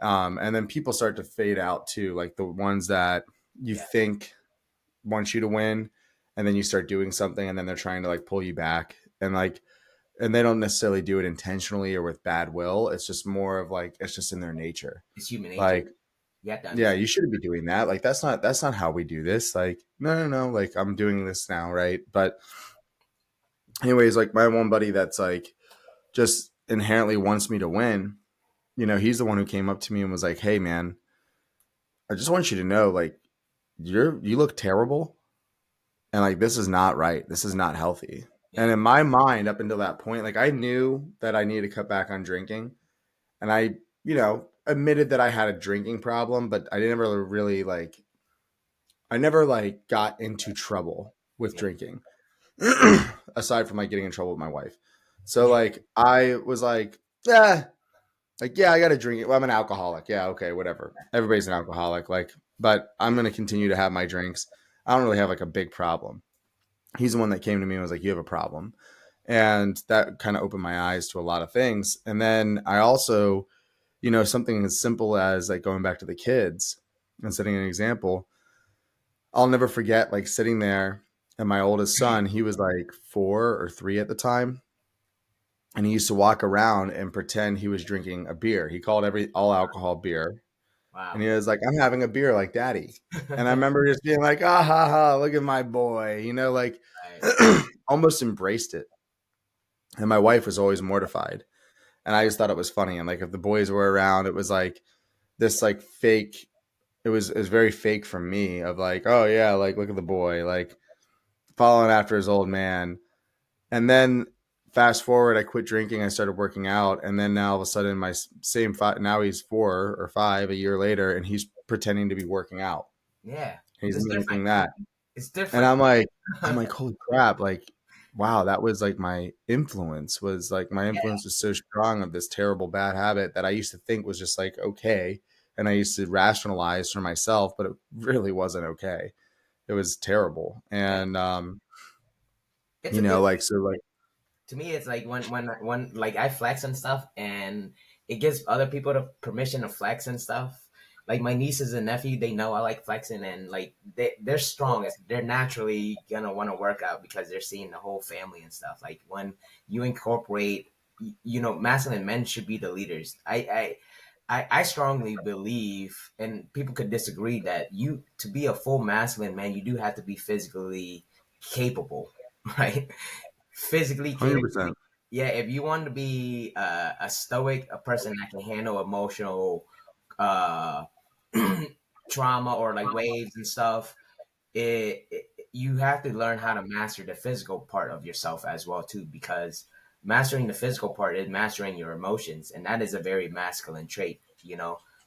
and then people start to fade out too, like the ones that you Yeah, think want you to win, and then you start doing something, and then they're trying to like pull you back, and they don't necessarily do it intentionally or with bad will. It's just more of like it's just in their nature. it's human nature. Like, You have to yeah, understand. you shouldn't be doing that. Like that's not how we do this. Like, no, no, no. Like I'm doing this now, right? But anyways, like my one buddy that's like just inherently wants me to win. He's the one who came up to me and was like, "Hey, man, I just want you to know, like, you look terrible, and like this is not right. This is not healthy." And Yeah, in my mind, up until that point, like I knew that I needed to cut back on drinking, and I, admitted that I had a drinking problem, but I never like got into trouble with yeah, drinking, aside from like getting in trouble with my wife. So yeah. like I was yeah, yeah, I got to drink it. Well, I'm an alcoholic. Yeah, okay, whatever. Everybody's an alcoholic. Like, but I'm gonna continue to have my drinks. I don't really have like a big problem. He's the one that came to me and was like, "You have a problem," and that kind of opened my eyes to a lot of things. And then I also, something as simple as like going back to the kids and setting an example. I'll never forget like sitting there, and my oldest son, he was like 4 or 3 at the time, and he used to walk around and pretend he was drinking a beer. He called every all alcohol beer, and Wow. he was like, "I'm having a beer like daddy." And I remember just being like, "Ah ha ha, look at my boy," like Right. almost embraced it. And my wife was always mortified, and I just thought it was funny. And like if the boys were around, it was like this like fake. It was very fake from me of like, oh yeah, like look at the boy, like following after his old man. And then fast forward, I quit drinking. I started working out, and then now all of a sudden, my same five. Now he's 4 or 5 a year later, and he's pretending to be working out. Yeah, He's it's different. mimicking that, It's and different. I'm like, holy crap! Like, wow, that was like my influence. Was like my Yeah, influence was so strong of this terrible bad habit that I used to think was just like okay, and I used to rationalize for myself, but it really wasn't okay. It was terrible, yeah. and It's a good like so, like to me. It's like when like I flex and stuff, and it gives other people the permission to flex and stuff. Like my nieces and nephew, they know I like flexing, and like they're strong. They're naturally gonna want to work out because they're seeing the whole family and stuff. Like when you incorporate, masculine men should be the leaders. I I strongly believe, and people could disagree, that you to be a full masculine man, you do have to be physically capable, right? Physically capable. 100%. Yeah, if you want to be a stoic, a person that can handle emotional uh, trauma or like waves and stuff, you have to learn how to master the physical part of yourself as well too, because mastering the physical part is mastering your emotions, and that is a very masculine trait.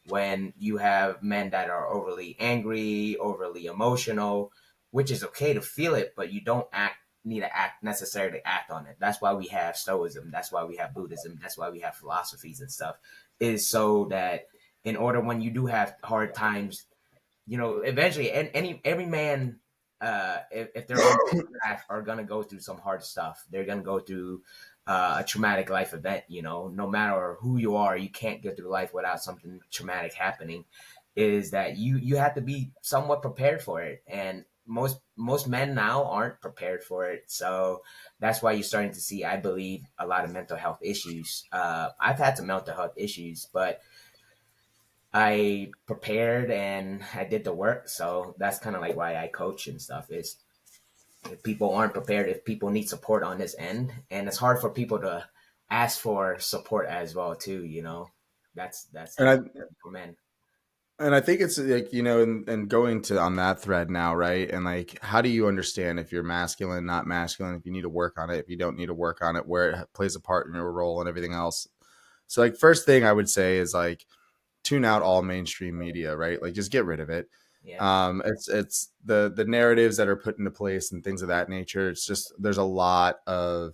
When you have men that are overly angry, overly emotional, which is okay to feel it, but you don't need to act necessarily act on it. That's why we have Stoicism. That's why we have Buddhism. That's why we have philosophies and stuff. Is so that in order, when you do have hard times, eventually, and every man, if they're on this path, are gonna go through some hard stuff. They're gonna go through a traumatic life event. No matter who you are, you can't get through life without something traumatic happening. Is that you have to be somewhat prepared for it, and most men now aren't prepared for it. So that's why you're starting to see, I believe, a lot of mental health issues. I've had some mental health issues, but I prepared and I did the work. So that's kind of like why I coach and stuff. Is if people aren't prepared, if people need support on this end, and it's hard for people to ask for support as well too. That's And like I for men. and I think it's like, and going to on that thread now, right? And like, how do you understand if you're masculine, not masculine, if you need to work on it, if you don't need to work on it, where it plays a part in your role and everything else? So like, first thing I would say is like, tune out all mainstream media, right? Like just get rid of it. Yeah, It's the narratives that are put into place and things of that nature. It's just there's a lot of,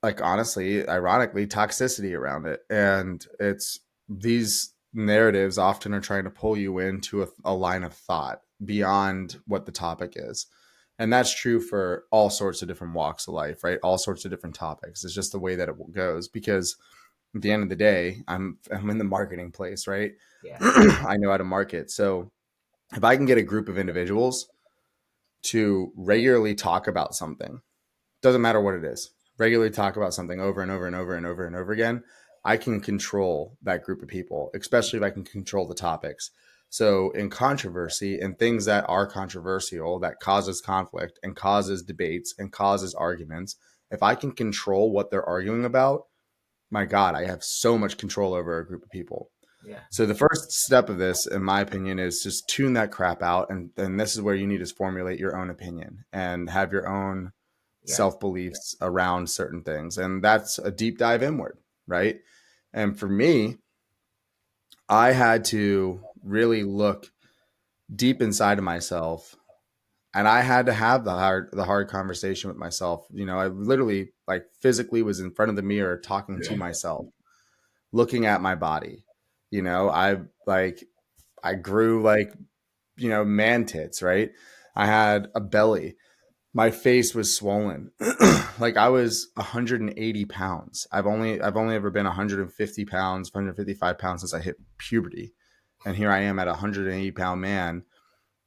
like, honestly, ironically, toxicity around it, and it's these narratives often are trying to pull you into a line of thought beyond what the topic is. And that's true for all sorts of different walks of life, right? All sorts of different topics. It's just the way that it goes, because at the end of the day, I'm in the marketing place, right? yeah, I know how to market. So if I can get a group of individuals to regularly talk about something, doesn't matter what it is, regularly talk about something over and over and over and over and over again, I can control that group of people, especially if I can control the topics. So in controversy and things that are controversial, that causes conflict and causes debates and causes arguments, if I can control what they're arguing about, my God, I have so much control over a group of people. yeah, So the first step of this, in my opinion, is just tune that crap out, and this is where you need to formulate your own opinion and have your own yeah, self beliefs around certain things, and that's a deep dive inward, right? And for me, I had to really look deep inside of myself, and I had to have the hard conversation with myself. I literally, like, physically was in front of the mirror talking to myself, looking at my body. I grew like, man tits, right? I had a belly. My face was swollen. Like I was 180 pounds. I've only ever been 150 pounds, 155 pounds since I hit puberty. And here I am at a 180-pound man.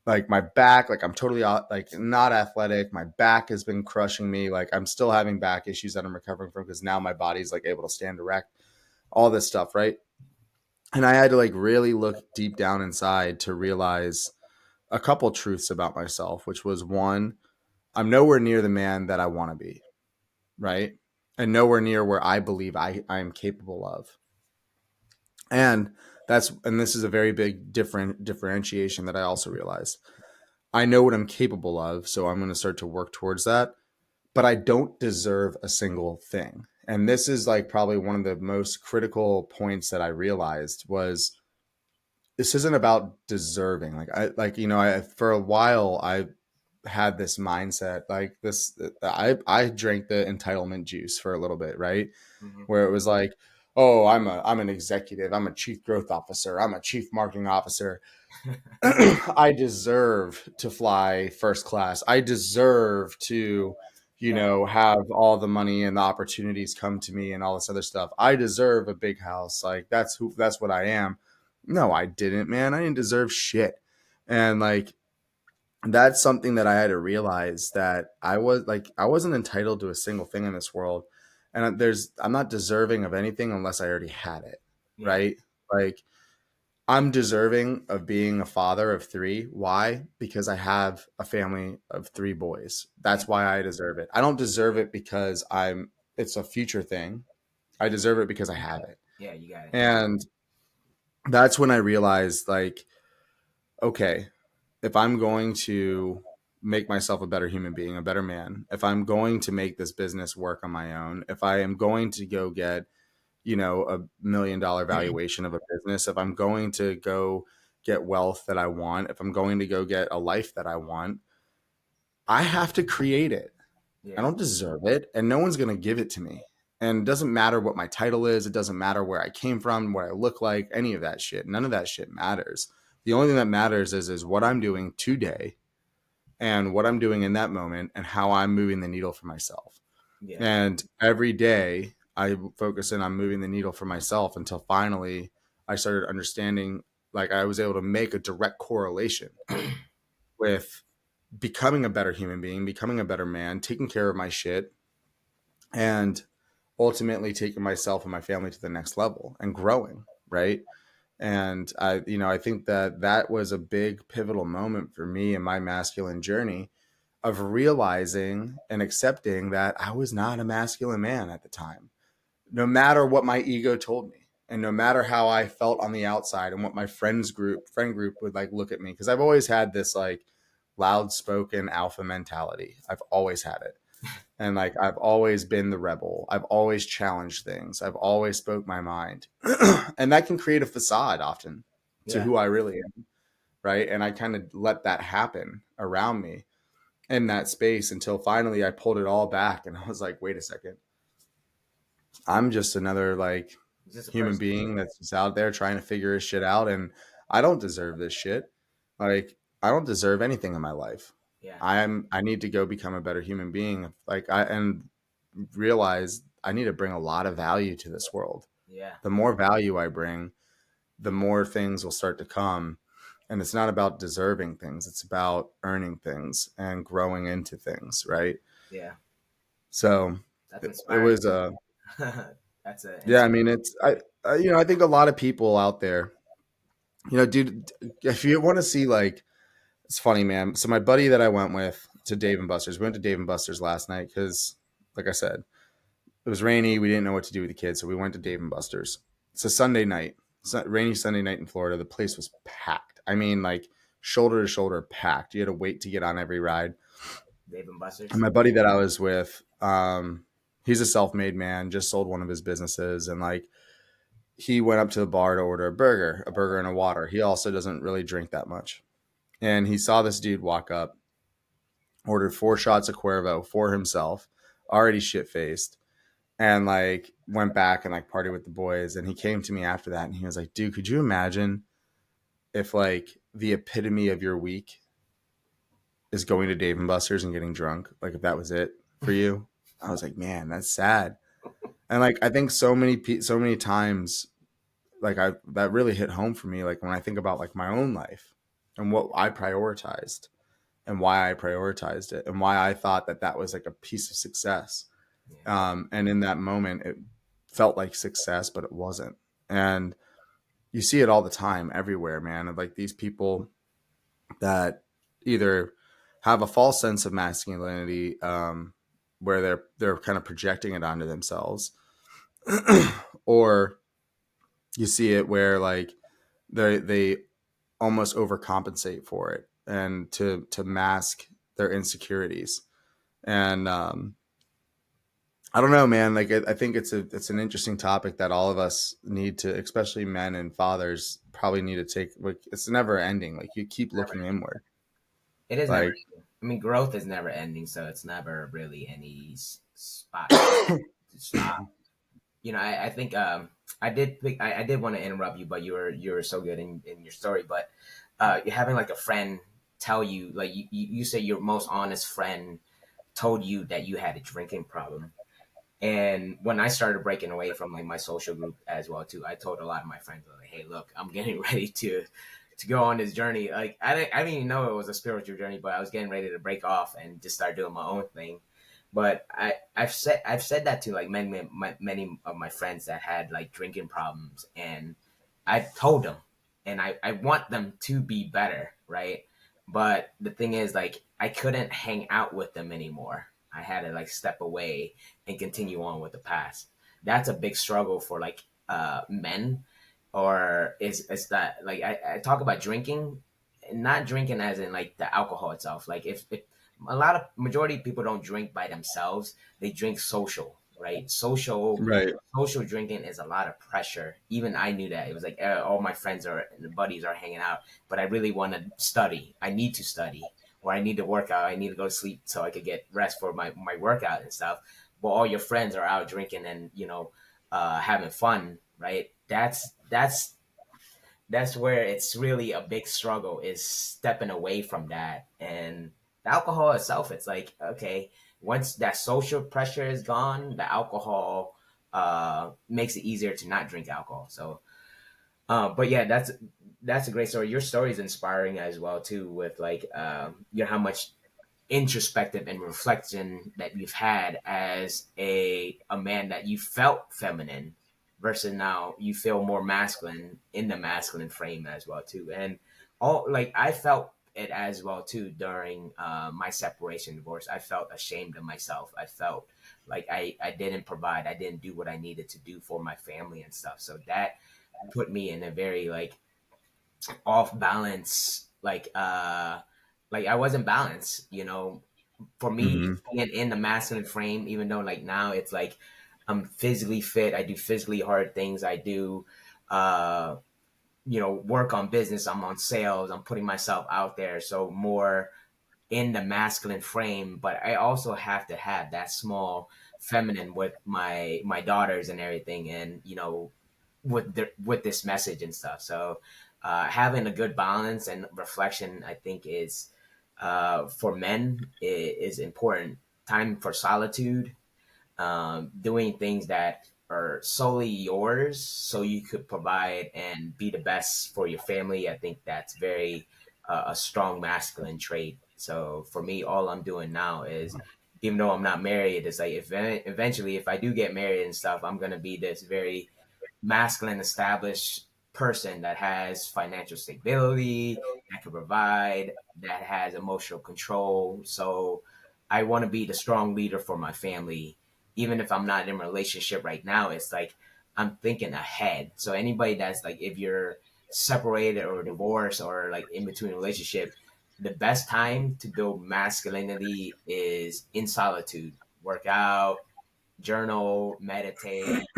Like my back, like I'm totally like not athletic. My back has been crushing me. Like I'm still having back issues that I'm recovering from, because now my body's like able to stand erect, all this stuff, right? And I had to like really look deep down inside to realize a couple truths about myself, which was, one, I'm nowhere near the man that I want to be, right? And nowhere near where I believe I am capable of. And this is a very big differentiation that I also realized. I know what I'm capable of, so I'm going to start to work towards that, but I don't deserve a single thing. And this is like probably one of the most critical points that I realized was, this isn't about deserving. I for a while I had this mindset, like this. I drank the entitlement juice for a little bit, right? hmm Where it was like, oh, I'm an executive, I'm a chief growth officer, I'm a chief marketing officer. I deserve to fly first class. I deserve to, yeah, have all the money and the opportunities come to me and all this other stuff. I deserve a big house. Like that's what I am. No, I didn't, man. I didn't deserve shit. And like, that's something that I had to realize, that I wasn't entitled to a single thing in this world. And I'm not deserving of anything unless I already had it. yeah, Right. Like, I'm deserving of being a father of three. Why? Because I have a family of three boys. Yeah, That's why I deserve it. I don't deserve it because it's a future thing. I deserve it because I you got have it. it. Yeah, you got it. And that's when I realized, like, okay, if I'm going to make myself a better human being, a better man, if I'm going to make this business work on my own, if I am going to go get, $1 million valuation of a business, if I'm going to go get wealth that I want, if I'm going to go get a life that I want, I have to create it. I Yeah, don't deserve it, and no one's going to give it to me. And it doesn't matter what my title is. It doesn't matter where I came from, what I look like, any of that shit. None of that shit matters. The only thing that matters is what I'm doing today and what I'm doing in that moment and how I'm moving the needle for myself. yeah, And every day I focus in on moving the needle for myself until finally I started understanding, like, I was able to make a direct correlation with becoming a better human being, becoming a better man, taking care of my shit, and ultimately taking myself and my family to the next level and growing, right? And I think that that was a big pivotal moment for me in my masculine journey of realizing and accepting that I was not a masculine man at the time, no matter what my ego told me. And no matter how I felt on the outside and what my friend group would like look at me. Cause I've always had this like loud spoken alpha mentality. I've always had it. And like, I've always been the rebel. I've always challenged things. I've always spoke my mind. And that can create a facade often to yeah, who I really am. Right. And I kind of let that happen around me in that space until finally I pulled it all back and I was like, wait a second. I'm just another like it's just a human person. being that's just out there trying to figure his shit out, and I don't deserve this shit. Like, I don't deserve anything in my life. Yeah, I need to go become a better human being. Like, I and realize I need to bring a lot of value to this world. yeah, The more value I bring, the more things will start to come. And it's not about deserving things, it's about earning things and growing into things, right? yeah. So That's it inspiring. was a That's a yeah, I inspiring. mean, I think a lot of people out there, dude, if you want to see, like, it's funny, man. So my buddy that I went with to Dave and Buster's, we went to Dave and Buster's last night because, like I said, it was rainy. We didn't know what to do with the kids, so we went to Dave and Buster's. It's a Sunday night, rainy Sunday night in Florida. The place was packed. I mean, like, shoulder to shoulder packed. You had to wait to get on every ride. Dave and And Buster's. my buddy that I was with, he's a self-made man, just sold one of his businesses, and like, he went up to the bar to order a burger and a water. He also doesn't really drink that much. And he saw this dude walk up, ordered 4 shots of Cuervo for himself, already shit faced, and like went back and like partied with the boys. And he came to me after that and he was like, dude, could you imagine if like the epitome of your week is going to Dave and Buster's and getting drunk? Like, if that was it for you? I was like, man, that's sad. And like, I think so many times, like, I that really hit home for me, like when I think about like my own life and what I prioritized and why I prioritized it and why I thought that that was like a piece of success. Yeah, And in that moment it felt like success, but it wasn't. And you see it all the time everywhere, man, of like these people that either have a false sense of masculinity, where they're kind of projecting it onto themselves, or you see it where like they almost overcompensate for it and to mask their insecurities. And I don't know, man. Like, I think it's an interesting topic that all of us need to, especially men and fathers, probably need to take. Like, it's never ending. Like, you keep never. looking inward. It is never. Like, I mean, growth is never ending, so it's never really any spot to stop. I think I did want to interrupt you, but you were so good in your story. But you're having like a friend tell you, like you say your most honest friend told you that you had a drinking problem. And when I started breaking away from like my social group as well too, I told a lot of my friends like, "Hey, look, I'm getting ready to go on this journey." Like I didn't even know it was a spiritual journey, but I was getting ready to break off and just start doing my own thing. But I've said that to like many of my friends that had like drinking problems, and I've told them, and I want them to be better, right? But the thing is, like, I couldn't hang out with them anymore. I had to like step away and continue on with the past. That's a big struggle for like men, or is that like I talk about drinking, not drinking as in like the alcohol itself. Like if a lot of majority of people don't drink by themselves, they drink social, right? Right. Social drinking is a lot of pressure. Even I knew that. It was like all my friends are and buddies are hanging out, but I really want to study. I need to study, or I need to work out. I need to go to sleep so I could get rest for my workout and stuff. But all your friends are out drinking and having fun, right? That's where it's really a big struggle, is stepping away from that. And the alcohol itself, it's like, okay, once that social pressure is gone, the alcohol makes it easier to not drink alcohol. So but yeah, that's a great story. Your story is inspiring as well too, with like how much introspective and reflection that you've had as a man, that you felt feminine versus now you feel more masculine in the masculine frame as well too. And all like I felt it as well too during my separation divorce. I felt ashamed of myself. I felt like I didn't provide, I didn't do what I needed to do for my family and stuff. So that put me in a very like off balance, like I wasn't balanced, for me Hmm. being in the masculine frame. Even though like now it's like I'm physically fit, I do physically hard things, I do uh work on business, I'm on sales, I'm putting myself out there, so more in the masculine frame. But I also have to have that small feminine with my daughters and everything, and with this message and stuff. So having a good balance and reflection, I think, is for men is important. Time for solitude, doing things that are solely yours so you could provide and be the best for your family. I think that's very a strong masculine trait. So for me, all I'm doing now is, even though I'm not married, it's like eventually if I do get married and stuff, I'm gonna be this very masculine established person that has financial stability, that can provide, that has emotional control. So I want to be the strong leader for my family. Even if I'm not in a relationship right now, it's like I'm thinking ahead. So anybody that's like, if you're separated or divorced or like in between a relationship, the best time to build masculinity is in solitude. Work out, journal, meditate,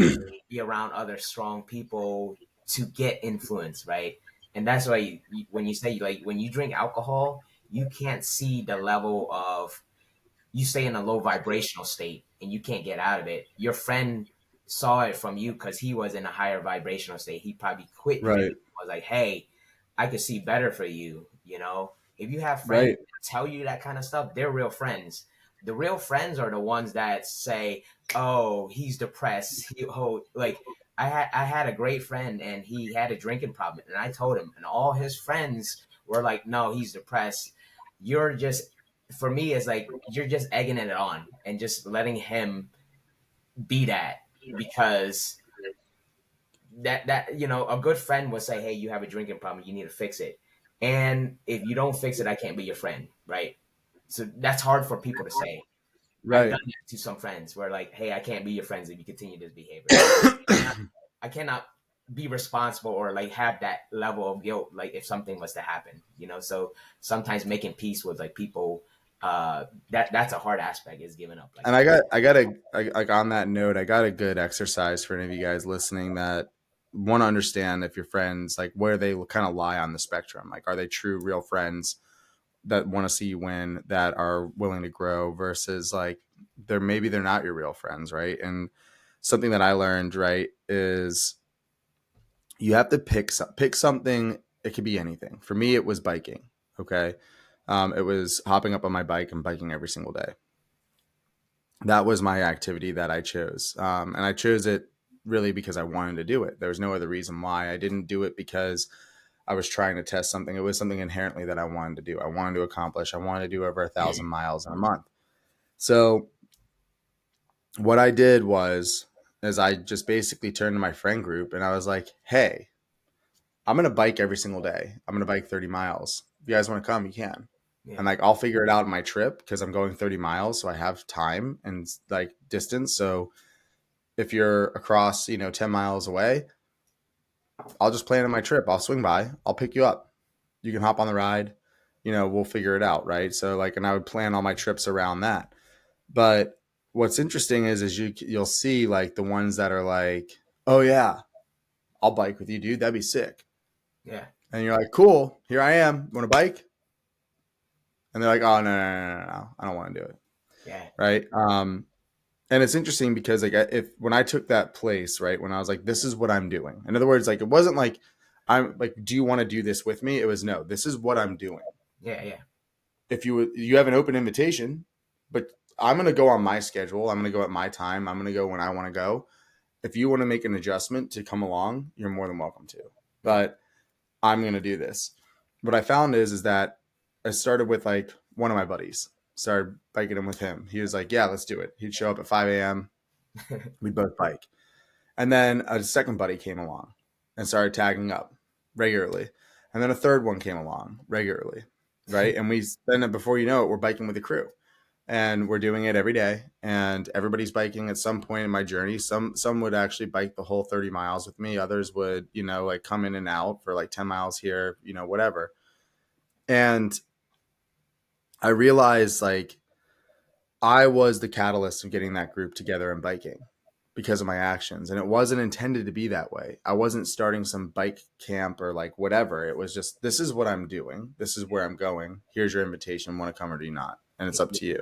be around other strong people to get influence, right? And that's why when you say, like, when you drink alcohol, you can't see the level of, you stay in a low vibrational state and you can't get out of it. Your friend saw it from you because he was in a higher vibrational state. He probably quit drinking. Right. Was like, hey, I could see better for you. If you have friends Right. that tell you that kind of stuff, they're real friends. The real friends are the ones that say, "Oh, he's depressed." Like I had a great friend and he had a drinking problem, and I told him, and all his friends were like, "No, he's depressed. You're just," for me, it's like you're just egging it on and just letting him be that, because a good friend would say, hey, you have a drinking problem, you need to fix it. And if you don't fix it, I can't be your friend, right? So that's hard for people to say. I've Right. done that to some friends where, like, hey, I can't be your friends if you continue this behavior. So I cannot be responsible or like have that level of guilt, like if something was to happen. So sometimes making peace with like people, that's a hard aspect, is giving up like And that. like on that note, I got a good exercise for any of you guys listening that want to understand if your friends, like where they kind of lie on the spectrum. Like, are they true, real friends that want to see you win, that are willing to grow, versus like they're not your real friends, right? And something that I learned, right, is you have to pick something. It could be anything. For me, it was biking. Okay, it was hopping up on my bike and biking every single day. That was my activity that I chose. And I chose it really because I wanted to do it. There was no other reason why. I didn't do it because I was trying to test something. It was something inherently that I wanted to do. I wanted to accomplish. I wanted to do over 1,000 miles in a month. So what I did was, is I just basically turned to my friend group and I was like, hey, I'm gonna bike every single day. I'm gonna bike 30 miles. If you guys want to come, you can. Yeah. And like I'll figure it out in my trip because I'm going 30 miles, so I have time and like distance. So if you're across, 10 miles away, I'll just plan in my trip. I'll swing by. I'll pick you up. You can hop on the ride. We'll figure it out, right? So like, and I would plan all my trips around that. But what's interesting is you'll see like the ones that are like, oh yeah, I'll bike with you, dude. That'd be sick. Yeah. And you're like, cool. Here I am. Want to bike? And they're like, oh no, I don't want to do it, Yeah. right? And it's interesting because like if when I took that place, right, when I was like, this is what I'm doing. In other words, like it wasn't like I'm like, do you want to do this with me? It was no, this is what I'm doing. Yeah. Yeah. If you have an open invitation, but I'm gonna go on my schedule. I'm gonna go at my time. I'm gonna go when I want to go. If you want to make an adjustment to come along, you're more than welcome to. Yeah. But I'm gonna do this. What I found is that I started with like one of my buddies. Started biking him with him. He was like, "Yeah, let's do it." He'd show up at 5 a.m. We'd both bike, and then a second buddy came along and started tagging up regularly, and then a third one came along regularly, right? And we then before you know it, we're biking with a crew, and we're doing it every day. And everybody's biking at some point in my journey. Some would actually bike the whole 30 miles with me. Others would, like come in and out for like 10 miles here, whatever. And I realized like I was the catalyst of getting that group together and biking because of my actions. And it wasn't intended to be that way. I wasn't starting some bike camp or like whatever. It was just, this is what I'm doing. This is where I'm going. Here's your invitation. Want to come or do you not? And it's up to you.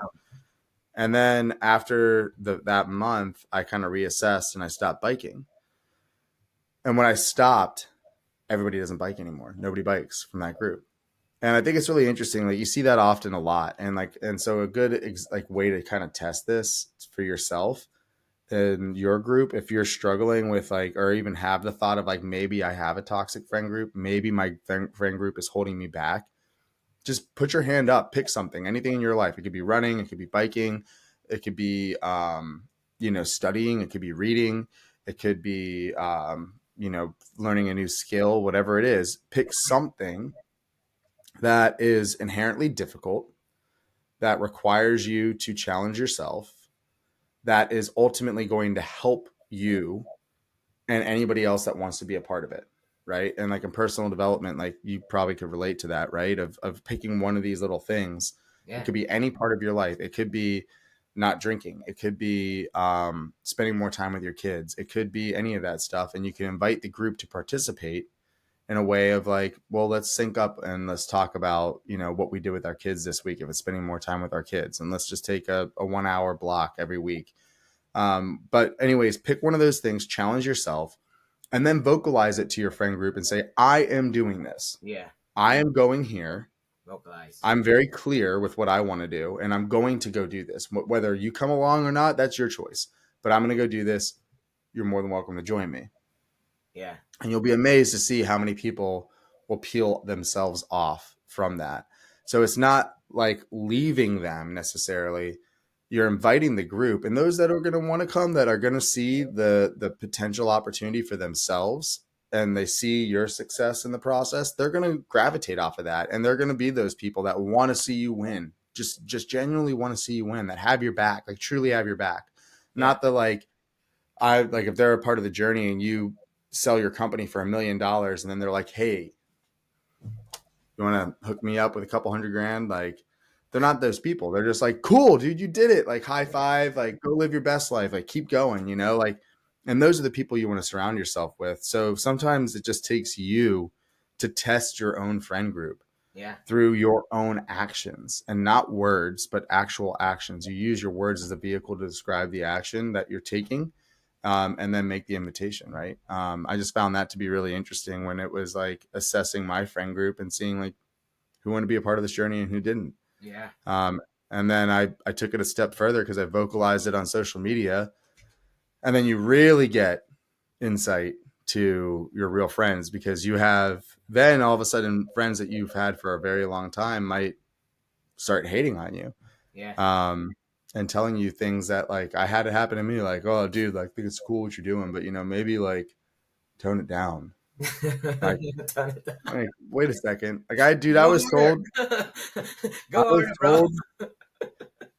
And then after that month, I kind of reassessed and I stopped biking. And when I stopped, everybody doesn't bike anymore. Nobody bikes from that group. And I think it's really interesting. Like you see that often a lot. And so a good like way to kind of test this for yourself in your group, if you're struggling with like, or even have the thought of like, maybe I have a toxic friend group, maybe my friend group is holding me back, just put your hand up, pick something, anything in your life. It could be running, it could be biking, it could be, studying, it could be reading, it could be, learning a new skill, whatever it is. Pick something that is inherently difficult, that requires you to challenge yourself, that is ultimately going to help you and anybody else that wants to be a part of it. Right. And like in personal development, like you probably could relate to that, right? Of picking one of these little things. It Yeah. could be any part of your life. It could be not drinking. It could be spending more time with your kids. It could be any of that stuff. And you can invite the group to participate in a way of like, well, let's sync up and let's talk about, what we did with our kids this week. If it's spending more time with our kids, and let's just take a 1 hour block every week. But anyways, pick one of those things, challenge yourself, and then vocalize it to your friend group and say, I am doing this. Yeah. I am going here. Vocalize. I'm very clear with what I want to do, and I'm going to go do this. Whether you come along or not, that's your choice. But I'm going to go do this. You're more than welcome to join me. Yeah. And you'll be amazed to see how many people will peel themselves off from that. So it's not like leaving them necessarily. You're inviting the group, and those that are going to want to come, that are going to see the potential opportunity for themselves, and they see your success in the process, they're going to gravitate off of that. And they're going to be those people that want to see you win, just genuinely want to see you win, that have your back, like truly have your back. Yeah. Not the like, I like if they're a part of the journey and you sell your company for $1 million and then they're like, hey, you want to hook me up with a couple $100,000? Like, they're not those people. They're just like, cool, dude, you did it. Like, high five, like, go live your best life. Like, keep going, like, and those are the people you want to surround yourself with. So sometimes it just takes you to test your own friend group Yeah. through your own actions, and not words, but actual actions. You use your words as a vehicle to describe the action that you're taking. And then make the invitation, right? I just found that to be really interesting when it was like assessing my friend group and seeing like who wanted to be a part of this journey and who didn't. Yeah. Um, and then I took it a step further because I vocalized it on social media. And then you really get insight to your real friends, because you have then all of a sudden friends that you've had for a very long time might start hating on you. Yeah. Um, and telling you things that like I had it happen to me, like, oh dude, like, I think it's cool what you're doing, but maybe like tone it down. Like, Ton of time. like, wait a second. Like I, dude, Go harder. I Go was harder, bro. told,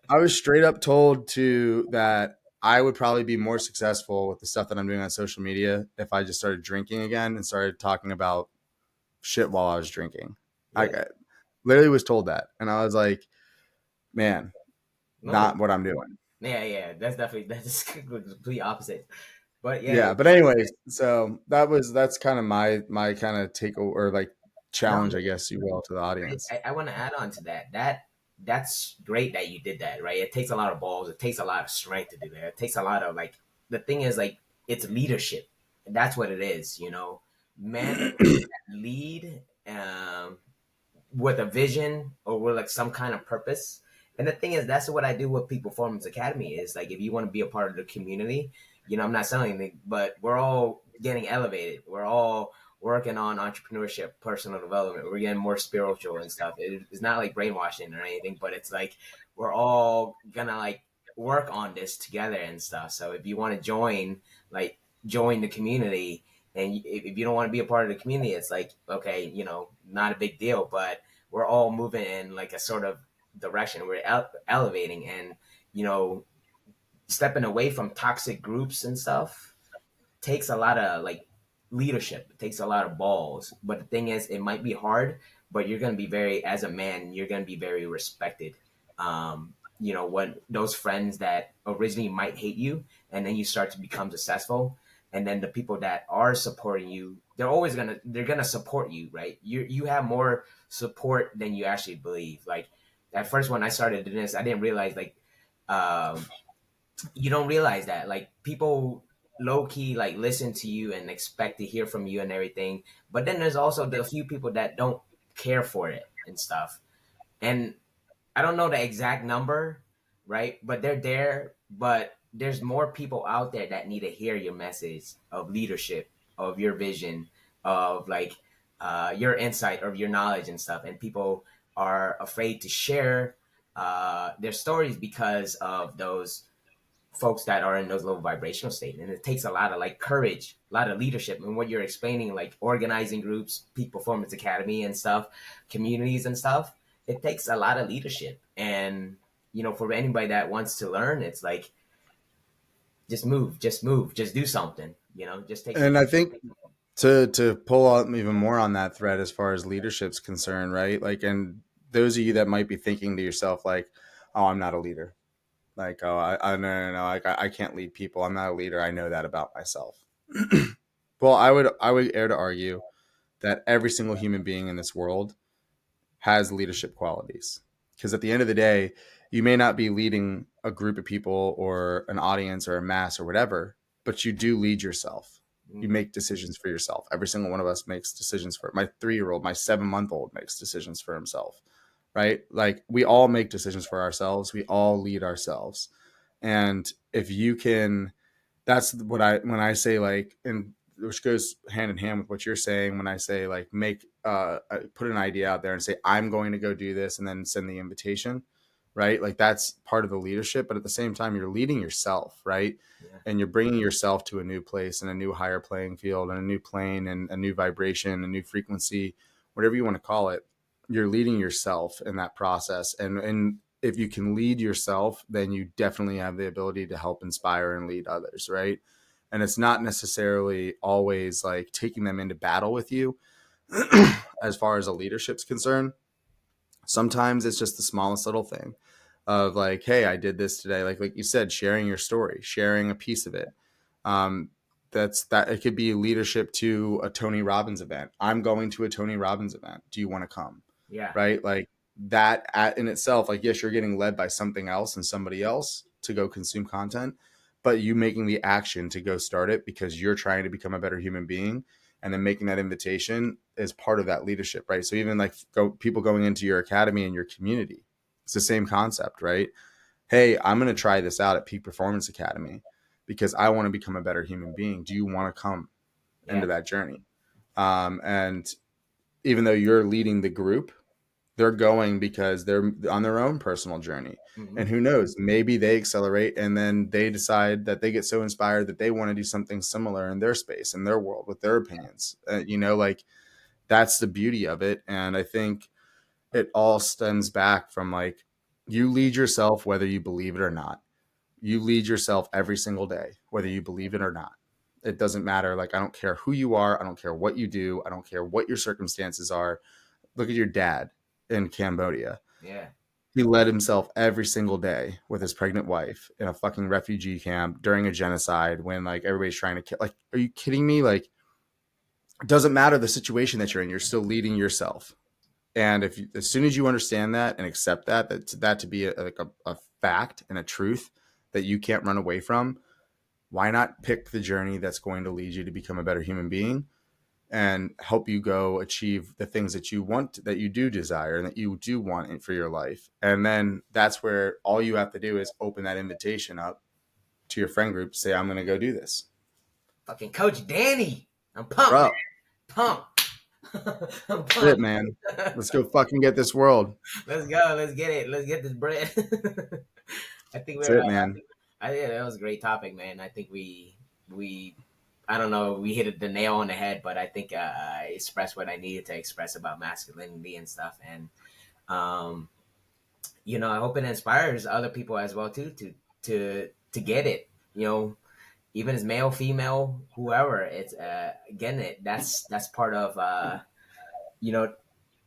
I was straight up told to that I would probably be more successful with the stuff that I'm doing on social media if I just started drinking again and started talking about shit while I was drinking. I Yeah. literally was told that, and I was like, man, No. not what I'm doing. Yeah, yeah. That's definitely that's complete opposite. But yeah, Yeah, but anyways, so that's kind of my kind of take or like no. challenge, I guess you will, to the audience. I want to add on to that. That's great that you did that, right? It takes a lot of balls. It takes a lot of strength to do that. It takes a lot of like the thing is like it's leadership. That's what it is, you know. Men that lead with a vision or with like some kind of purpose. And the thing is, that's what I do with Peak Performance Academy. Is like if you want to be a part of the community, you know, I'm not selling anything, but we're all getting elevated. We're all working on entrepreneurship, personal development. We're getting more spiritual and stuff. It's not like brainwashing or anything, but it's like we're all gonna like work on this together and stuff. So if you want to join, like join the community, and if you don't want to be a part of the community, it's like okay, you know, not a big deal. But we're all moving in like a sort of direction. We're elevating, and you know, stepping away from toxic groups and stuff takes a lot of like leadership. It takes a lot of balls. But the thing is, it might be hard, but you're gonna be very, as a man, you're gonna be very respected. You know, when those friends that originally might hate you, and then you start to become successful, and then the people that are supporting you, they're gonna support you, right? You have more support than you actually believe. Like at first when I started doing this, I didn't realize like um, you don't realize that like people low key like listen to you and expect to hear from you and everything, but then there's also the few people that don't care for it and stuff. And I don't know the exact number, right? But they're there. But there's more people out there that need to hear your message of leadership, of your vision, of like your insight, of your knowledge and stuff. And people are afraid to share their stories because of those folks that are in those low vibrational states. And it takes a lot of like courage, a lot of leadership. And what you're explaining, like organizing groups, Peak Performance Academy and stuff, communities and stuff, it takes a lot of leadership. And, you know, for anybody that wants to learn, it's like, just move, just do something, you know, just take some And I think to pull out even more on that thread as far as leadership's concerned, right? Like, and those of you that might be thinking to yourself, like, oh, I'm not a leader. Like, oh, I no, no, no, like, I can't lead people. I'm not a leader. I know that about myself. Well, I would dare to argue that every single human being in this world has leadership qualities. Because at the end of the day, you may not be leading a group of people or an audience or a mass or whatever, but you do lead yourself. You mm, make decisions for yourself. Every single one of us makes decisions for my 3 year old, my 7 month old makes decisions for himself, right? Like we all make decisions for ourselves. We all lead ourselves. And if you can, that's what when I say like, and which goes hand in hand with what you're saying when I say like make put an idea out there and say I'm going to go do this and then send the invitation, right? Like that's part of the leadership, but at the same time you're leading yourself, right? yeah, And you're bringing yourself to a new place and a new higher playing field and a new plane and a new vibration, a new frequency, whatever you want to call it. You're leading yourself in that process, and if you can lead yourself, then you definitely have the ability to help inspire and lead others, right? And it's not necessarily always like taking them into battle with you as far as a leadership's concerned. Sometimes it's just the smallest little thing of like, hey, I did this today. Like you said, sharing your story, sharing a piece of it. Um, that's that. It could be leadership to a Tony Robbins event. I'm going to a Tony Robbins event. Do you want to come? yeah, Right? Like that in itself. Like yes, you're getting led by something else and somebody else to go consume content, but you making the action to go start it because you're trying to become a better human being and then making that invitation is part of that leadership, right? So even like people going into your academy and your community, it's the same concept, right? Hey, I'm going to try this out at Peak Performance Academy because I want to become a better human being. Do you want to come yeah, into that journey? And even though you're leading the group, They're going because they're on their own personal journey. Hmm. And who knows, maybe they accelerate and then they decide that they get so inspired that they want to do something similar in their space, in their world, with their opinions. Like that's the beauty of it. And I think it all stems back from like, you lead yourself whether you believe it or not. You lead yourself every single day, whether you believe it or not. It doesn't matter. Like, I don't care who you are. I don't care what you do. I don't care what your circumstances are. Look at your dad in Cambodia. Yeah. He led himself every single day with his pregnant wife in a fucking refugee camp during a genocide when like everybody's trying to kill. Like, are you kidding me? Like, it doesn't matter the situation that you're in. You're still leading yourself. And if you, as soon as you understand that and accept that to be a fact and a truth that you can't run away from, why not pick the journey that's going to lead you to become a better human being and help you go achieve the things that you want, that you do desire and that you do want for your life. And then that's where all you have to do is open that invitation up to your friend group to say, I'm going to go do this. Fucking Coach Danny. I'm pumped, man. Bro, Pumped. I'm that's it, pumped. man. Let's go fucking get this world. Let's go. Let's get it. Let's get this bread. I think That's we're. it, man. Yeah, that was a great topic, man. I think we. I don't know. We hit the nail on the head, but I think I expressed what I needed to express about masculinity and stuff. And um, I hope it inspires other people as well too to get it. Even as male, female, whoever, it's getting it. That's part of you know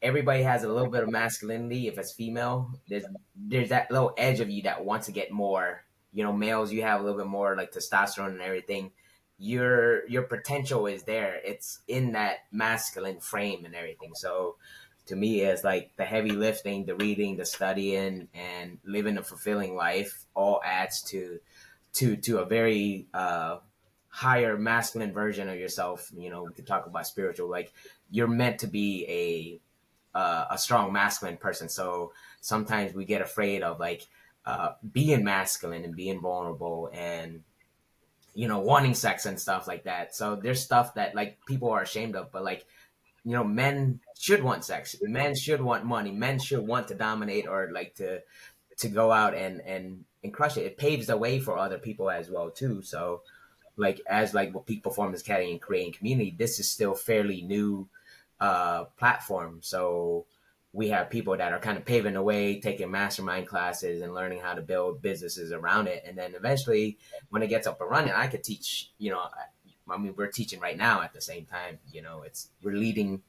everybody has a little bit of masculinity. If it's female, there's that little edge of you that wants to get more. Males, you have a little bit more like testosterone and everything. Your potential is there. It's in that masculine frame and everything. So to me, it's like the heavy lifting, the reading, the studying, and living a fulfilling life all adds to a very higher masculine version of yourself. We could talk about spiritual. Like you're meant to be a strong masculine person. So sometimes we get afraid of like being masculine and being vulnerable and wanting sex and stuff like that. So there's stuff that like people are ashamed of, but like men should want sex, men should want money, men should want to dominate or like to go out and crush it. It paves the way for other people as well too. So like as like what peak performance academy and creating community, this is still fairly new platform. So we have people that are kind of paving the way, taking mastermind classes and learning how to build businesses around it. And then eventually when it gets up and running, I could teach, I mean, we're teaching right now at the same time, we're leading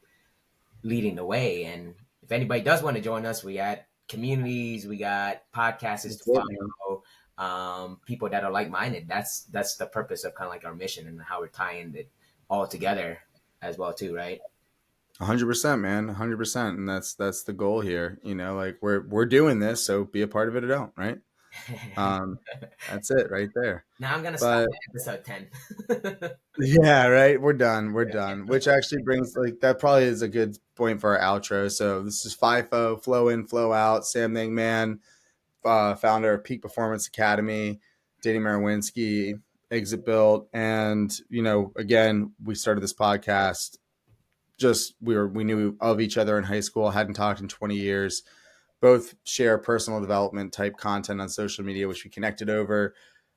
the way. And if anybody does want to join us, we got communities, we got podcasts to That's it, man. follow, people that are like-minded. That's the purpose of kind of like our mission and how we're tying it all together as well too, right? 100%, man. 100%. And that's the goal here. Like we're doing this, so be a part of it or don't, right? Um, that's it right there. Now I'm gonna stop But at episode 10. yeah, right. We're done. We're done. Which actually brings like that probably is a good point for our outro. So this is FIFO, flow in, flow out. Sam Nang Man, founder of Peak Performance Academy, Danny Marawinski, Exit Built, and again, we started this podcast. Just we knew of each other in high school, hadn't talked in 20 years. Both share personal development type content on social media, which we connected over,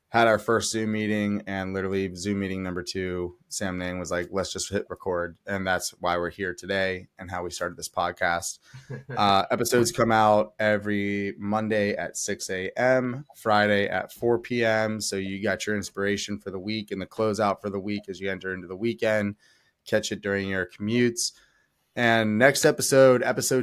had our first Zoom meeting, and literally Zoom meeting number 2, Sam Nang was like, let's just hit record. And that's why we're here today and how we started this podcast. Episodes come out every Monday at 6 a.m., Friday at 4 p.m. So you got your inspiration for the week and the closeout for the week as you enter into the weekend. Catch it during your commutes. And next episode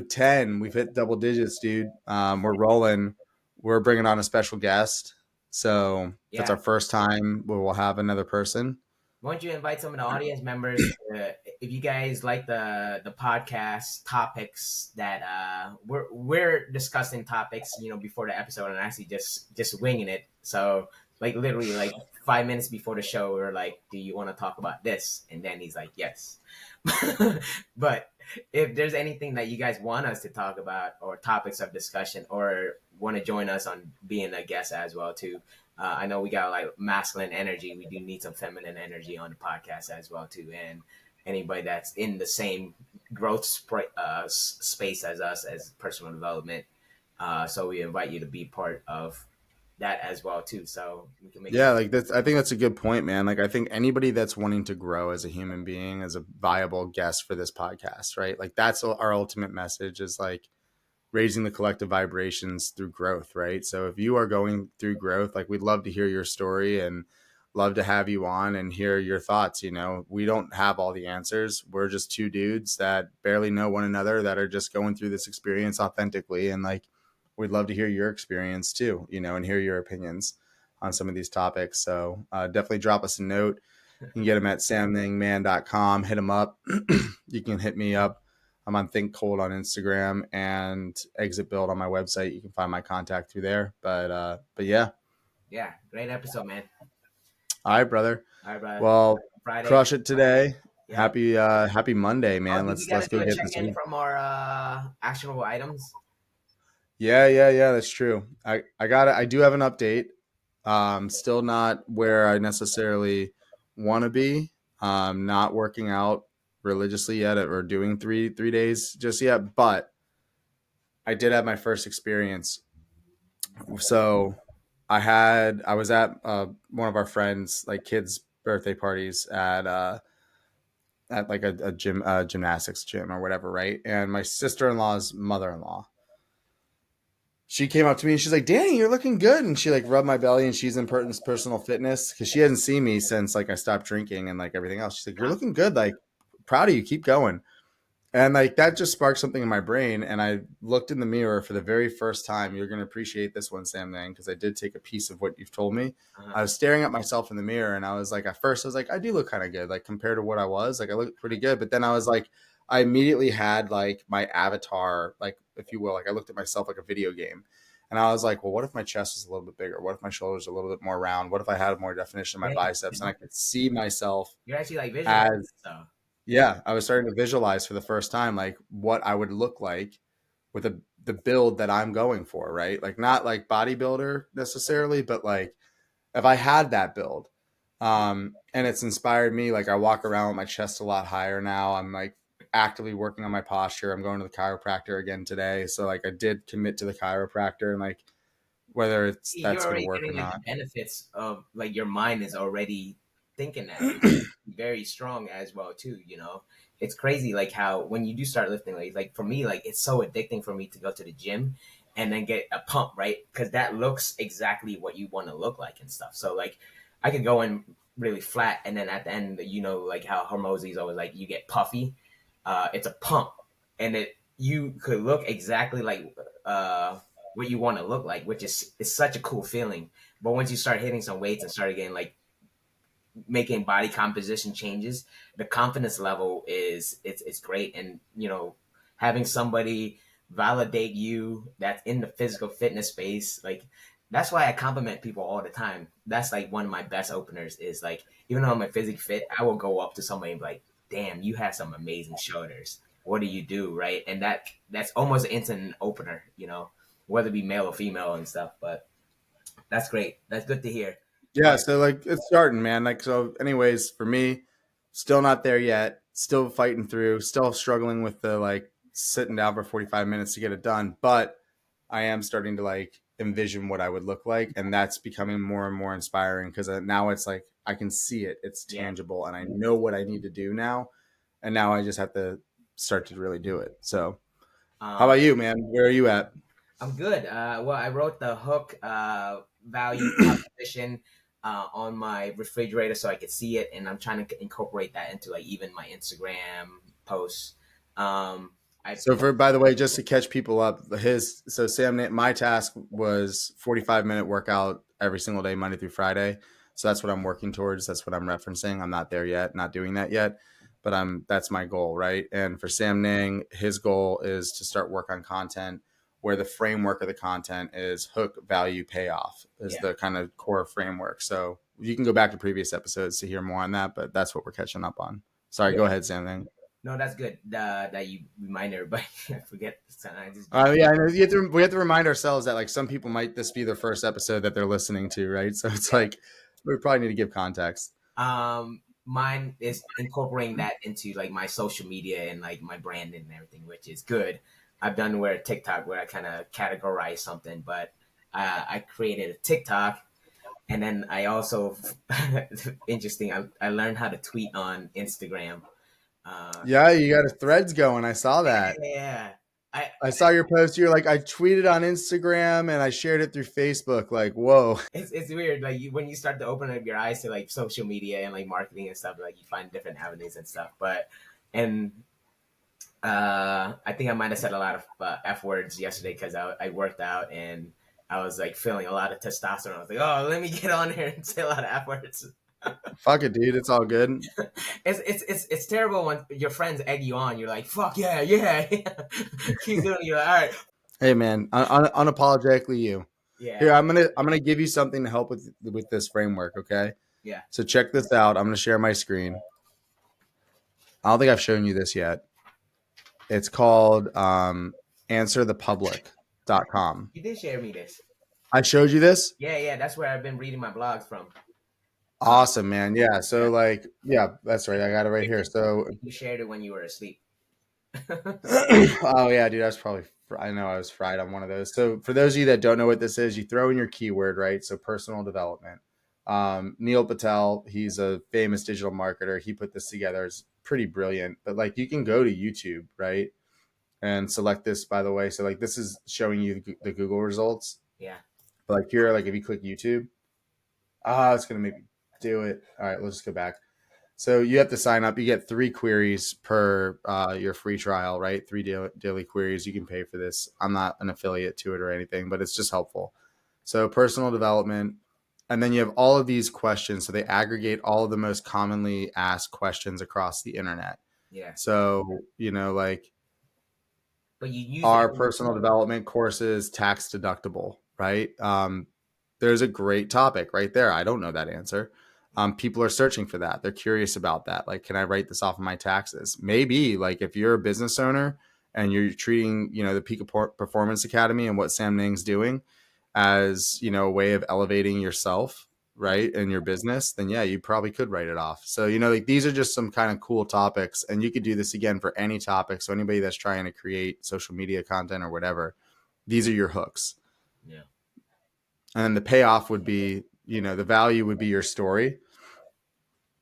10, we've hit double digits, dude. We're rolling. We're bringing on a special guest. So that's Yeah. our first time where we'll have another person. Why don't you invite some of the audience members to, if you guys like the podcast topics that we're discussing topics, before the episode and actually just winging it. So like literally like 5 minutes before the show, we're like, do you want to talk about this? And then he's like, yes. But if there's anything that you guys want us to talk about or topics of discussion or want to join us on being a guest as well too, I know we got like masculine energy. We do need some feminine energy on the podcast as well too, anybody that's in the same growth space as us as personal development. So we invite you to be part of that as well too. So we can make it. Yeah, like that's I think that's a good point, man. Like I think anybody that's wanting to grow as a human being is a viable guest for this podcast, right? Like that's our ultimate message is like raising the collective vibrations through growth, right? So if you are going through growth, like we'd love to hear your story and love to have you on and hear your thoughts. You know, we don't have all the answers. We're just two dudes that barely know one another that are just going through this experience authentically. And like, we'd love to hear your experience too, you know, and hear your opinions on some of these topics. So definitely drop us a note. You can get them at samningman.com. Hit them up. You can hit me up. I'm on Think Cold on Instagram and Exit Build on my website. You can find my contact through there. But yeah. Yeah, great episode, man. All right, brother. All right, bro. Well, Friday. crush it today. Yep. Happy Monday, Oh, man. did we Let's gotta go do a get check this in week. from our actionable items? Yeah. That's true. I got it. I do have an update. Still not where I necessarily want to be. Not working out religiously yet or doing three days just yet, but I did have my first experience. So I was at one of our friends like kids birthday parties at like a gym gymnastics gym or whatever, right? And my sister-in-law's mother-in-law, she came up to me and she's like, Danny, you're looking good. And she like rubbed my belly and she's in personal fitness because she hasn't seen me since like I stopped drinking and like everything else. She's like, you're looking good. Like proud of you. Keep going. And like that just sparked something in my brain. And I looked in the mirror for the very first time. You're going to appreciate this one, Sam Nang, because I did take a piece of what you've told me. Uh-huh. I was staring at myself in the mirror and I was like, at first, I was like, I do look kind of good, like compared to what I was. Like I look pretty good. But then I was like, I immediately had like my avatar, like if you will, like I looked at myself like a video game. And I was like, well, what if my chest is a little bit bigger? What if my shoulders are a little bit more round? What if I had more definition in my Yeah, biceps and I could see myself you're actually like visualizing as stuff. yeah, I was starting to visualize for the first time like what I would look like with the build that I'm going for, right? Like not like bodybuilder necessarily, but like if I had that build. And it's inspired me. Like I walk around with my chest a lot higher now. I'm like actively working on my posture. I'm going to the chiropractor again today. So like I did commit to the chiropractor and like whether it's You're that's gonna already work or getting like not. the benefits of like your mind is already thinking that, which is very strong as well too. It's crazy like how when you do start lifting, like for me, like it's so addicting for me to go to the gym and then get a pump, right? Because that looks exactly what you want to look like and stuff. So like I could go in really flat and then at the end, like how Hormozy's always like you get puffy. It's a pump, and you could look exactly like what you want to look like, which is such a cool feeling. But once you start hitting some weights and start getting like making body composition changes, the confidence level it's great, and having somebody validate you that's in the physical fitness space, like that's why I compliment people all the time. That's like one of my best openers is like even though I'm a physical fit, I will go up to somebody and be like, "Damn, you have some amazing shoulders. What do you do?" Right, and that's almost an instant opener, whether it be male or female and stuff. But that's great. That's good to hear. Yeah, But so like it's starting, man. Like so anyways, for me, still not there yet. Still fighting through, still struggling with the like sitting down for 45 minutes to get it done, but I am starting to like envision what I would look like and that's becoming more and more inspiring because now it's like I can see it. It's yeah, tangible and I know what I need to do now and now I just have to start to really do it. So, how um, about you, man? Where are you at? I'm good. Well, I wrote the hook value proposition on my refrigerator so I could see it, and I'm trying to incorporate that into like even my Instagram posts. I So for by the way, just to catch people up, Sam, my task was 45-minute workout every single day, Monday through Friday. So that's what I'm working towards. That's what I'm referencing. I'm not there yet, not doing that yet, but that's my goal, right? And for Sam Nang, his goal is to start work on content where the framework of the content is hook, value, payoff is yeah the kind of core framework. So you can go back to previous episodes to hear more on that, but that's what we're catching up on. Sorry, go yeah. ahead, Sam Nang. No, that's good. That you remind everybody. I forget. I just jump. Yeah, I know. We have to remind ourselves that like some people might this be their first episode that they're listening to, right? So it's Yeah. like we probably need to give context. mine is incorporating that into like my social media and like my branding and everything, which is good. I've done where TikTok where I kind of categorize something, but I created a TikTok, and then I also interesting. I learned how to tweet on Instagram. Yeah, you got a threads going. I saw that. Yeah, I I saw your post. You're like, I tweeted on Instagram and I shared it through Facebook. Like, whoa. it's weird. Like when you start to open up your eyes to like social media and like marketing and stuff, like you find different avenues and stuff. But and I think I might have said a lot of f words yesterday because I worked out and I was like feeling a lot of testosterone. I was like, oh, let me get on here and say a lot of f words. Fuck it, dude. It's all good. It's terrible when your friends egg you on. You're like, fuck yeah, yeah, keep doing it. You're like, all right, Hey, man, unapologetically you. yeah, Here, I'm gonna give you something to help with this framework. Okay. yeah. So check this out. I'm gonna share my screen. I don't think I've shown you this yet. It's called answerthepublic.com. You did share me this. I showed you this. Yeah, yeah. That's where I've been reading my blogs from. Uh, Awesome, man. Yeah. yeah. So like, yeah, that's right. I got it right here. So, You shared it when you were asleep. oh yeah, dude, I was probably. I know I was fried on one of those. So for those of you that don't know what this is, you throw in your keyword, right? So personal development. Neil Patel, he's a famous digital marketer. He put this together. It's pretty brilliant. But like, you can go to YouTube, right, and select this. By the way, so like this is showing you the Google results. Yeah, But like here, like if you click YouTube, it's gonna make me do it. All right, let's just go back. So you have to sign up. You get 3 queries per your free trial, right? Three daily queries. You can pay for this. I'm not an affiliate to it or anything, but it's just helpful. So personal development. And then you have all of these questions. So they aggregate all of the most commonly asked questions across the internet. yeah. So, like, But you use it. our personal development courses tax deductible, right? There's a great topic right there. I don't know that answer. People are searching for that. They're curious about that. Like, can I write this off of my taxes? Maybe, like, if you're a business owner and you're treating, the Peak Performance Academy and what Sam Ning's doing as, a way of elevating yourself, Yeah, right, in your business, then yeah, you probably could write it off. So, like, these are just some kind of cool topics, and you could do this again for any topic. So anybody that's trying to create social media content or whatever, these are your hooks. yeah, And the payoff would be, the value would be your story.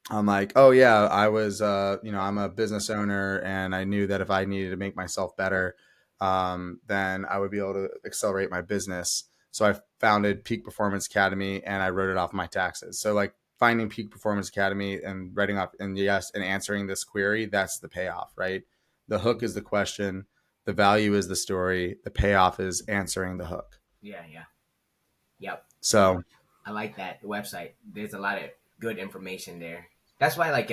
I'm like, oh yeah, I was, I'm a business owner, and I knew that if I needed to make myself better, then I would be able to accelerate my business. So I founded Peak Performance Academy, and I wrote it off my taxes. So like finding Peak Performance Academy and writing off, and yes, and answering this query, that's the payoff, right? The hook is the question, the value is the story, the payoff is answering the hook. yeah, yeah. Yep. So I like that website. There's a lot of good information there. That's why, like,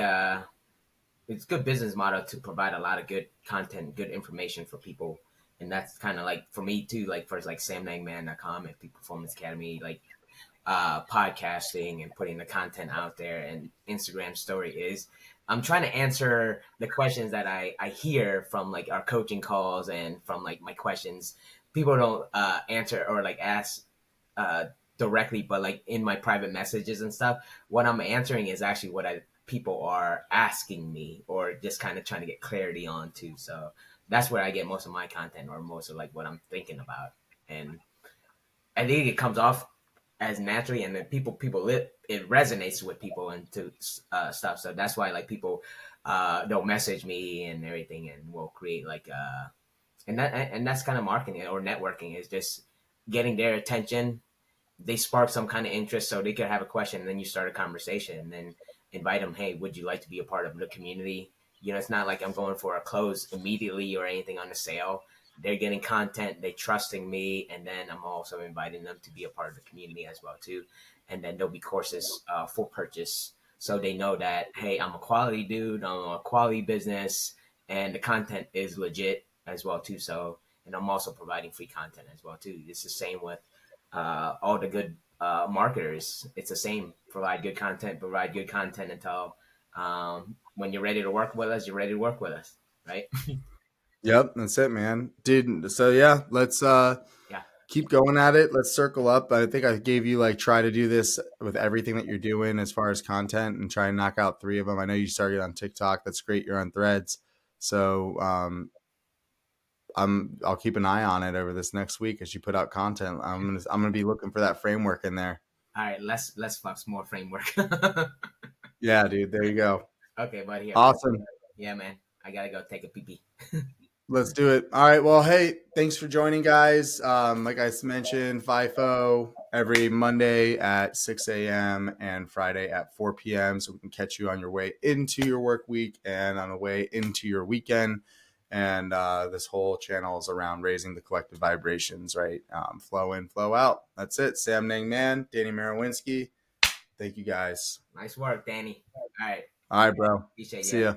it's a good business model to provide a lot of good content, good information for people. And that's kind of like for me too, like for like samnangman.com and Peak Performance Academy, like podcasting and putting the content out there and Instagram story is I'm trying to answer the questions that I hear from like our coaching calls and from like my questions. People don't answer or like ask uh, directly, but like in my private messages and stuff, what I'm answering is actually what people are asking me or just kind of trying to get clarity on too. So that's where I get most of my content or most of like what I'm thinking about. And I think it comes off as naturally, and then it resonates with people and to stuff. So that's why like people they'll message me and everything, and we'll create like and that's kind of marketing or networking is just getting their attention. They spark some kind of interest, so they could have a question, and then you start a conversation, and then invite them. Hey, would you like to be a part of the community? It's not like I'm going for a close immediately or anything on the sale. They're getting content, they trusting me, and then I'm also inviting them to be a part of the community as well too. And then there'll be courses for purchase, so they know that hey, I'm a quality dude, I'm a quality business, and the content is legit as well too. So, and I'm also providing free content as well too. It's the same with all the good marketers. It's the same. Provide good content until when you're ready to work with us, you're ready to work with us, right? yep, that's it, man, dude. So yeah, let's Yeah. keep going at it. Let's circle up. I think I gave you like try to do this with everything that you're doing as far as content and try and knock out 3 of them. I know you started on TikTok. That's great. You're on Threads. So I'll keep an eye on it over this next week as you put out content. I'm gonna be looking for that framework in there. All right, let's flex more framework. Yeah, dude. There you go. Okay, buddy. Here. Awesome. Yeah, man. I gotta go take a pee pee. Let's do it. All right. Well, hey, thanks for joining, guys. Like I mentioned, FIFO every Monday at 6 a.m. and Friday at 4 p.m. So we can catch you on your way into your work week and on the way into your weekend. And this whole channel is around raising the collective vibrations, right? Flow in, flow out. That's it. Sam Nang Man, Danny Marawinski. Thank you, guys. Nice work, Danny. All right. All right, bro. Appreciate See you. ya.